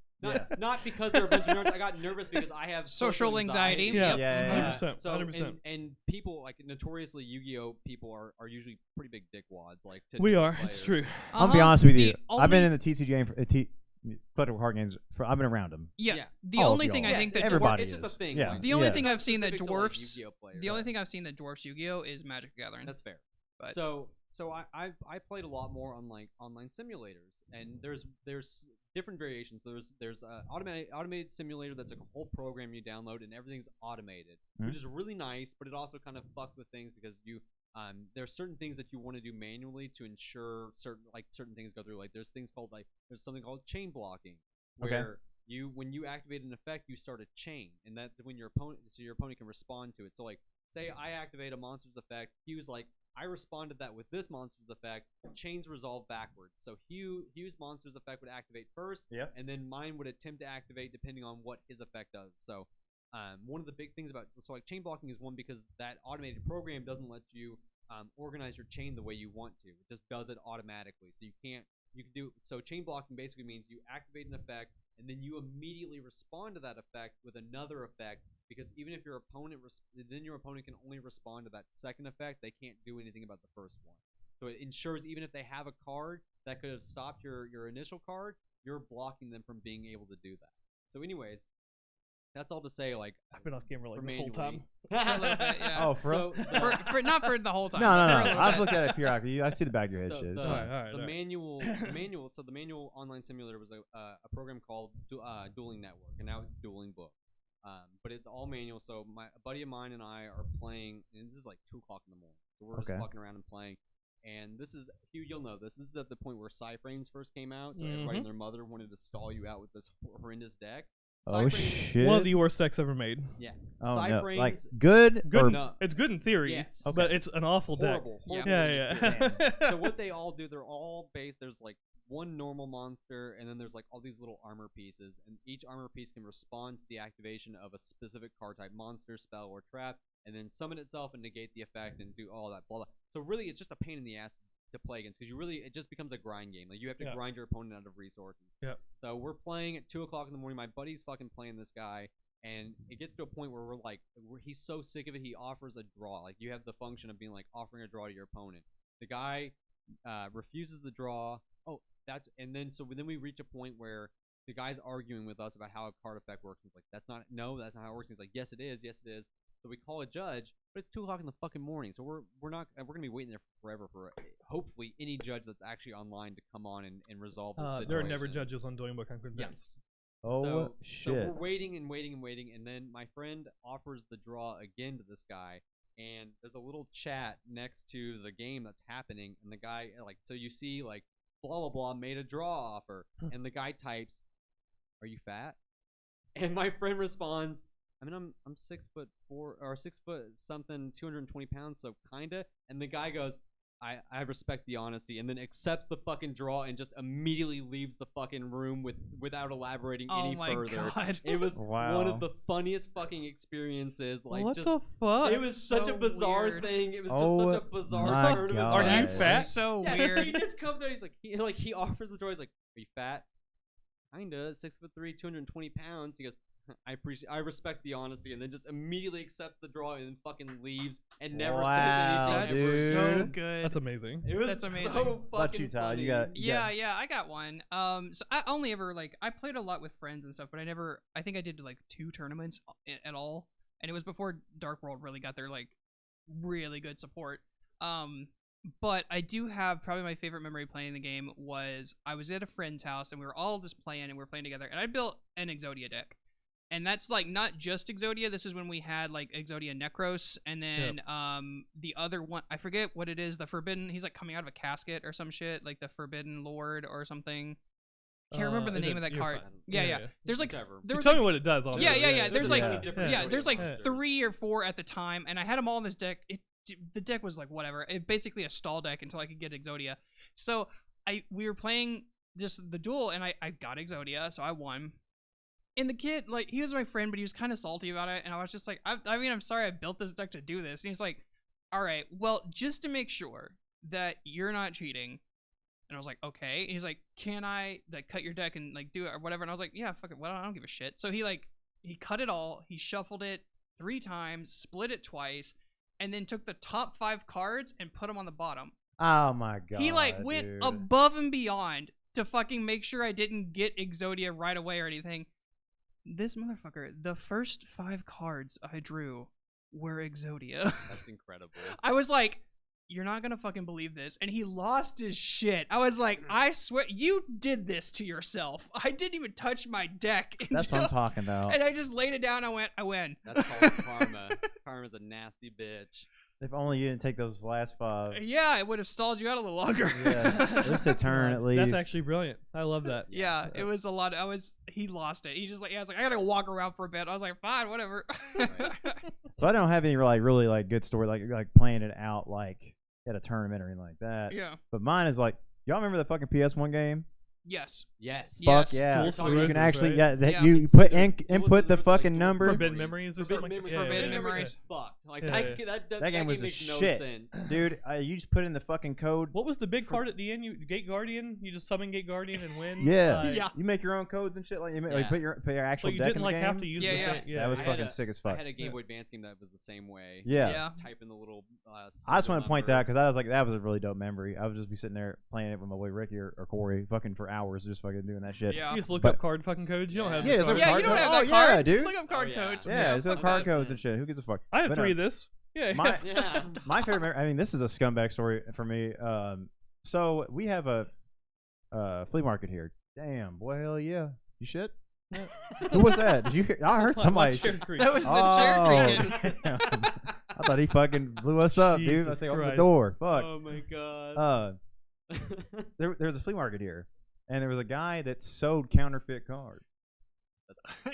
Not because they're a bunch of nerds. I got nervous because I have Social anxiety. Yeah. Yep. Yeah. 100%. So 100%. and people like notoriously Yu-Gi-Oh people are usually pretty big dickwads. Like to We new are. It's players. true. I'll be honest with you. The I've been only- in the TCG game for collectible card games. I've been around them. Yeah. Yeah. The All of only y'all. thing I Yes, think that everybody it's just a is. thing. Yeah. like, The only Yeah. thing it's I've seen that specific to, like, dwarfs Yu-Gi-Oh players. the only thing I've seen that dwarfs Yu-Gi-Oh is Magic the Gathering. That's fair. But- So I played a lot more on like online simulators, and there's different variations. There's a automated simulator that's like a whole program you download, and everything's automated, which is really nice. But it also kind of fucks with things because there are certain things that you want to do manually to ensure certain things go through. Like there's something called chain blocking, where when you activate an effect, you start a chain, and that when your opponent can respond to it. So like, say I activate a monster's effect, Hugh's like, I responded that with this monster's effect. Chains resolve backwards. So Hugh's monster's effect would activate first, and then mine would attempt to activate depending on what his effect does. So one of the big things about like chain blocking is one because that automated program doesn't let you organize your chain the way you want to. It just does it automatically. So you can do so. Chain blocking basically means you activate an effect and then you immediately respond to that effect with another effect. Because even if your opponent can only respond to that second effect, they can't do anything about the first one. So it ensures even if they have a card that could have stopped your initial card, you're blocking them from being able to do that. So anyways, that's all to say, like, I've been off camera like for this whole time. For a little bit, yeah. Oh, for real? for not for the whole time. No. but for a little I've bit. looked at it periodically. I see the back of your head. So Shit. It's the, fine. Alright, the alright. manual. So the manual online simulator was a program called Dueling Network, and now it's Dueling Book. But it's all manual. So a buddy of mine and I are playing, and this is like 2 o'clock in the morning. So we're just fucking around and playing. And this is, Hugh, you'll know this. This is at the point where Psyframes first came out. So everybody and their mother wanted to stall you out with this horrendous deck. Oh Psyframes- shit! One of the worst decks ever made. Yeah. Oh no! Psyframes. Like good? Good. Or, No. It's good in theory, Yes. but it's an awful Horrible. deck. Horrible. Yeah. experience. So what they all do, they're all based. There's like one normal monster, and then there's like all these little armor pieces, and each armor piece can respond to the activation of a specific card type, monster, spell, or trap, and then summon itself and negate the effect and do all that blah blah. So really, it's just a pain in the ass to play against because it just becomes a grind game. Like you have to grind your opponent out of resources. Yep. So we're playing at 2 o'clock in the morning. My buddy's fucking playing this guy. And it gets to a point where he's so sick of it, he offers a draw. Like, you have the function of being, like, offering a draw to your opponent. The guy refuses the draw. And then we reach a point where the guy's arguing with us about how a card effect works. He's like, that's not how it works. He's like, yes, it is. So we call a judge, but it's 2 o'clock in the fucking morning. So we're gonna be waiting there forever for hopefully any judge that's actually online to come on and resolve this situation. There are never judges on Doing Book on Convinced. Yes. Oh So shit! we're waiting and waiting and waiting, and then my friend offers the draw again to this guy, and there's a little chat next to the game that's happening, and the guy so you see blah blah blah made a draw offer, and the guy types, "Are you fat?" And my friend responds, "I mean, I'm 6'4" or 6 foot something, 220 pounds, so kinda." And the guy goes, I respect the honesty, and then accepts the fucking draw and just immediately leaves the fucking room without elaborating any further. Oh my god. It was Wow. one of the funniest fucking experiences. What just the fuck? it was such a so bizarre weird. thing. It was Oh just such a bizarre my tournament. God. Are you That's fat? so Yeah, weird. he just comes out. He's he offers the draw. He's like, "Are you fat?" Kinda. 6'3", 220 pounds. He goes, I respect the honesty, and then just immediately accepts the draw and then fucking leaves and never Wow, says That's anything ever. so dude. good. That's amazing. It was That's amazing. so What about fucking you, Todd? funny. You got Yeah, I got one. So I only ever I played a lot with friends and stuff, but I think I did 2 tournaments at all, and it was before Dark World really got their really good support. But I do have probably my favorite memory playing the game was I was at a friend's house and we were all just playing and we were playing together, and I built an Exodia deck. And that's not just Exodia. This is when we had Exodia Necros, and then the other one, I forget what it is, the Forbidden, he's coming out of a casket or some shit, the Forbidden Lord or something. Can't remember the name of that you're card. fine. Yeah. There's Whichever. there was Tell me what it does. I'll yeah, do it. yeah. There's Yeah. there's Yeah. 3 or 4 at the time, and I had them all in this deck. The deck was whatever. It basically a stall deck until I could get Exodia. So we were playing just the duel, and I got Exodia, so I won. And the kid, he was my friend, but he was kind of salty about it, and I was just I'm sorry I built this deck to do this. And he's like, all right, well, just to make sure that you're not cheating. And I was like, okay. And he's like, can I cut your deck and do it or whatever? And I was like, yeah, fuck it, well, I don't give a shit. So he cut it all, he shuffled it 3 times, split it twice, and then took the top 5 cards and put them on the bottom. Oh my god. He went dude. above and beyond to fucking make sure I didn't get Exodia right away or anything. This motherfucker, the first 5 cards I drew were Exodia. That's incredible. I was like, you're not gonna fucking believe this. And he lost his shit. I was like, I swear, you did this to yourself. I didn't even touch my deck. That's what I'm talking about. And I just laid it down. I win. That's called karma. Karma's a nasty bitch. If only you didn't take those last 5. Yeah, it would have stalled you out a little longer. Yeah, at least a turn at least. That's actually brilliant. I love that. Yeah, it was a lot. He lost it. He just I was like, I gotta walk around for a bit. I was like, fine, whatever. So I don't have any really good story like playing it out at a tournament or anything like that. Yeah. But mine is y'all remember the fucking PS1 game? Yes. Yes. Yes. Fuck yeah! Dual You Sclerosis, can actually right? Yeah. you It's put dual input the sclerosis, fucking dual number. Forbidden Memories or something like that. Forbidden Yeah. Memories. is fucked. Yeah. That game was a makes no shit. sense. Dude, you just put in the fucking code. What was the big card at the end? You Gate Guardian. You just summon Gate Guardian and win. Yeah. Yeah. You make your own codes and shit like Yeah. put your actual But you deck didn't in the game. have to use Yeah, the yeah. thing. Yeah, That was I had fucking a- sick as I fuck. had a Game Boy Advance game that was the same way. Yeah. Yeah. Type in the little. I just want to point that out because because I was like, that was a really dope memory. I would just be sitting there playing it with my boy Ricky or Corey, fucking for hours, just fucking doing that shit. Yeah. You just look But- up card fucking codes. You don't have. Yeah, the there's card. a Yeah, card you don't code. have Oh, that yeah, card. dude. Look up card Oh, yeah. codes. Yeah, there's card 100%. codes and shit. Who gives a fuck? I have But, 3 of this. Yeah. My- Yeah. My favorite memory, I mean, this is a scumbag story for me. So we have a flea market here. Damn, boy, hell yeah. You shit? Who was that? Did you hear? I heard somebody. That was the chair creaking. damn. I thought he fucking blew us up, dude. I Jesus think open the Christ. door. Fuck. Oh my god. There was a flea market here, and there was a guy that sold counterfeit cards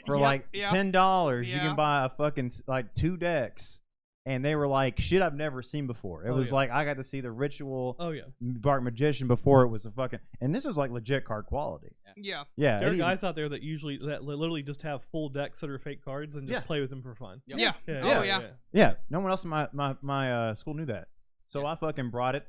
for Yep, $10. You Yeah. can buy a fucking 2 decks, and they were like shit I've never seen before. It Oh, was yeah. like I got to see the ritual Oh yeah. Dark Magician before it was a fucking, and this was like legit card quality. Yeah. Yeah, There are it guys out there that literally just have full decks that are fake cards and just Yeah. play with them for fun. Yep. Yeah. Yeah. Oh yeah. yeah, no one else in my school knew that, so I fucking brought it.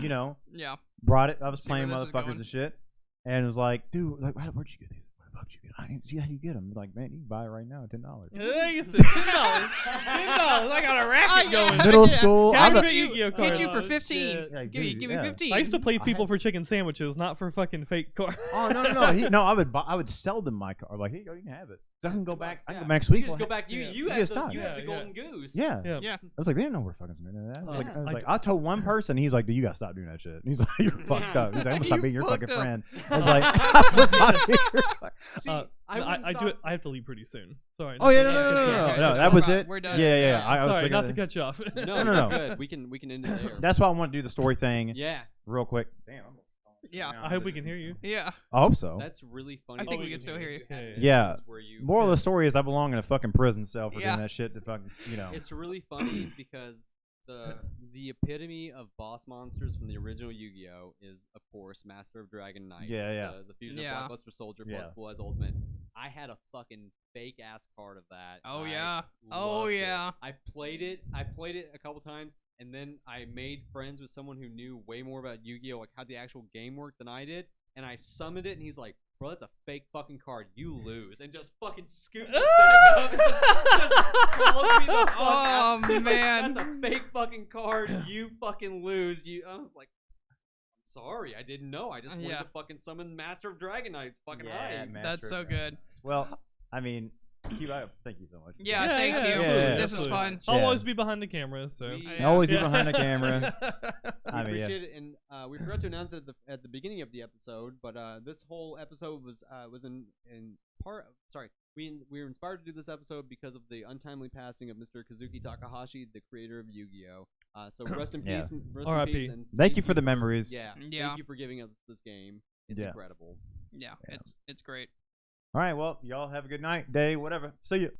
Yeah. Brought it. I was See where playing this is motherfuckers going. and shit, and it was like, dude, like, where'd you get these? Where the fuck did you get? How do you get them? Like, man, you can buy it right now, $10. Hey, you said $10. $10. I got a racket going. Middle school. Can I I'm get a- you- Yu-Gi-Oh Hit you cards. for 15. Yeah, Give me dude, 15. I used to play I people had- for chicken sandwiches, not for fucking fake cards. Oh no! I would sell them my card. Like, here you go, you can have it. I can go $2, back. I can yeah. go back next week. You just go back. Yeah. You You have just the, stop. you have the Yeah, golden goose. Yeah. Yeah. Yeah. I was like, they didn't know we're fucking doing that. Yeah. I was I like, do- I told one person, he's like, dude, you gotta stop doing that shit. And he's like, you're fucked up. He's like, I'm gonna stop You being your fucking fucked up. friend. I was like, I'm gonna stop being your fucking. See, No, I do it. stop- I have to leave pretty soon. Sorry. Oh yeah, not no, to no, cut no, you no, off. no. Okay, That was we're it. done. We're done. Yeah, yeah. Yeah. I was Sorry, like, not to cut you off. No, No, no, you're no. good. We can end it there. That's why I want to do the story thing Yeah, real quick. Damn. Yeah. I hope we can hear you. Yeah. I hope so. that's really funny. I think we we can can still hear you. Yeah. Where you, Moral of the story is I belong in a fucking prison cell for Yeah. doing that shit to fucking, you know. It's really funny because the epitome of boss monsters from the original Yu-Gi-Oh is of course Master of Dragon Knight. Yeah, yeah. The fusion Yeah. of Blockbuster Soldier plus Yeah. Blue Eyes Ultimate. I had a fucking fake ass card of that. Oh I yeah. Oh loved it. yeah. I played it a couple times, and then I made friends with someone who knew way more about Yu-Gi-Oh, like how the actual game worked than I did, and I summoned it, and he's like, "Bro, that's a fake fucking card. You lose," and just fucking scoops his deck up and just calls me the fuck out. Oh, He's like, man. that's a fake fucking card. You fucking lose. I was like, I'm sorry, I didn't know. I just wanted Yeah. to fucking summon Master of Dragon Knight. It's fucking high. That's so good. Well, I mean, thank you so much. Yeah, Yeah, thanks yeah, you. yeah, This was absolutely. fun. I'll Yeah. always be behind the camera. So. We- I always be Yeah. behind the camera. We I mean, yeah. appreciate it, and we forgot to announce it at the beginning of the episode, but this whole episode was in part. Sorry, we were inspired to do this episode because of the untimely passing of Mr. Kazuki Takahashi, the creator of Yu-Gi-Oh. So rest in Yeah. peace, rest in R.I.P. peace, and Thank you for the memories. Yeah, Yeah. thank you for giving us this game. It's Yeah. incredible. Yeah, it's great. All right, well, y'all have a good night, day, whatever. See you.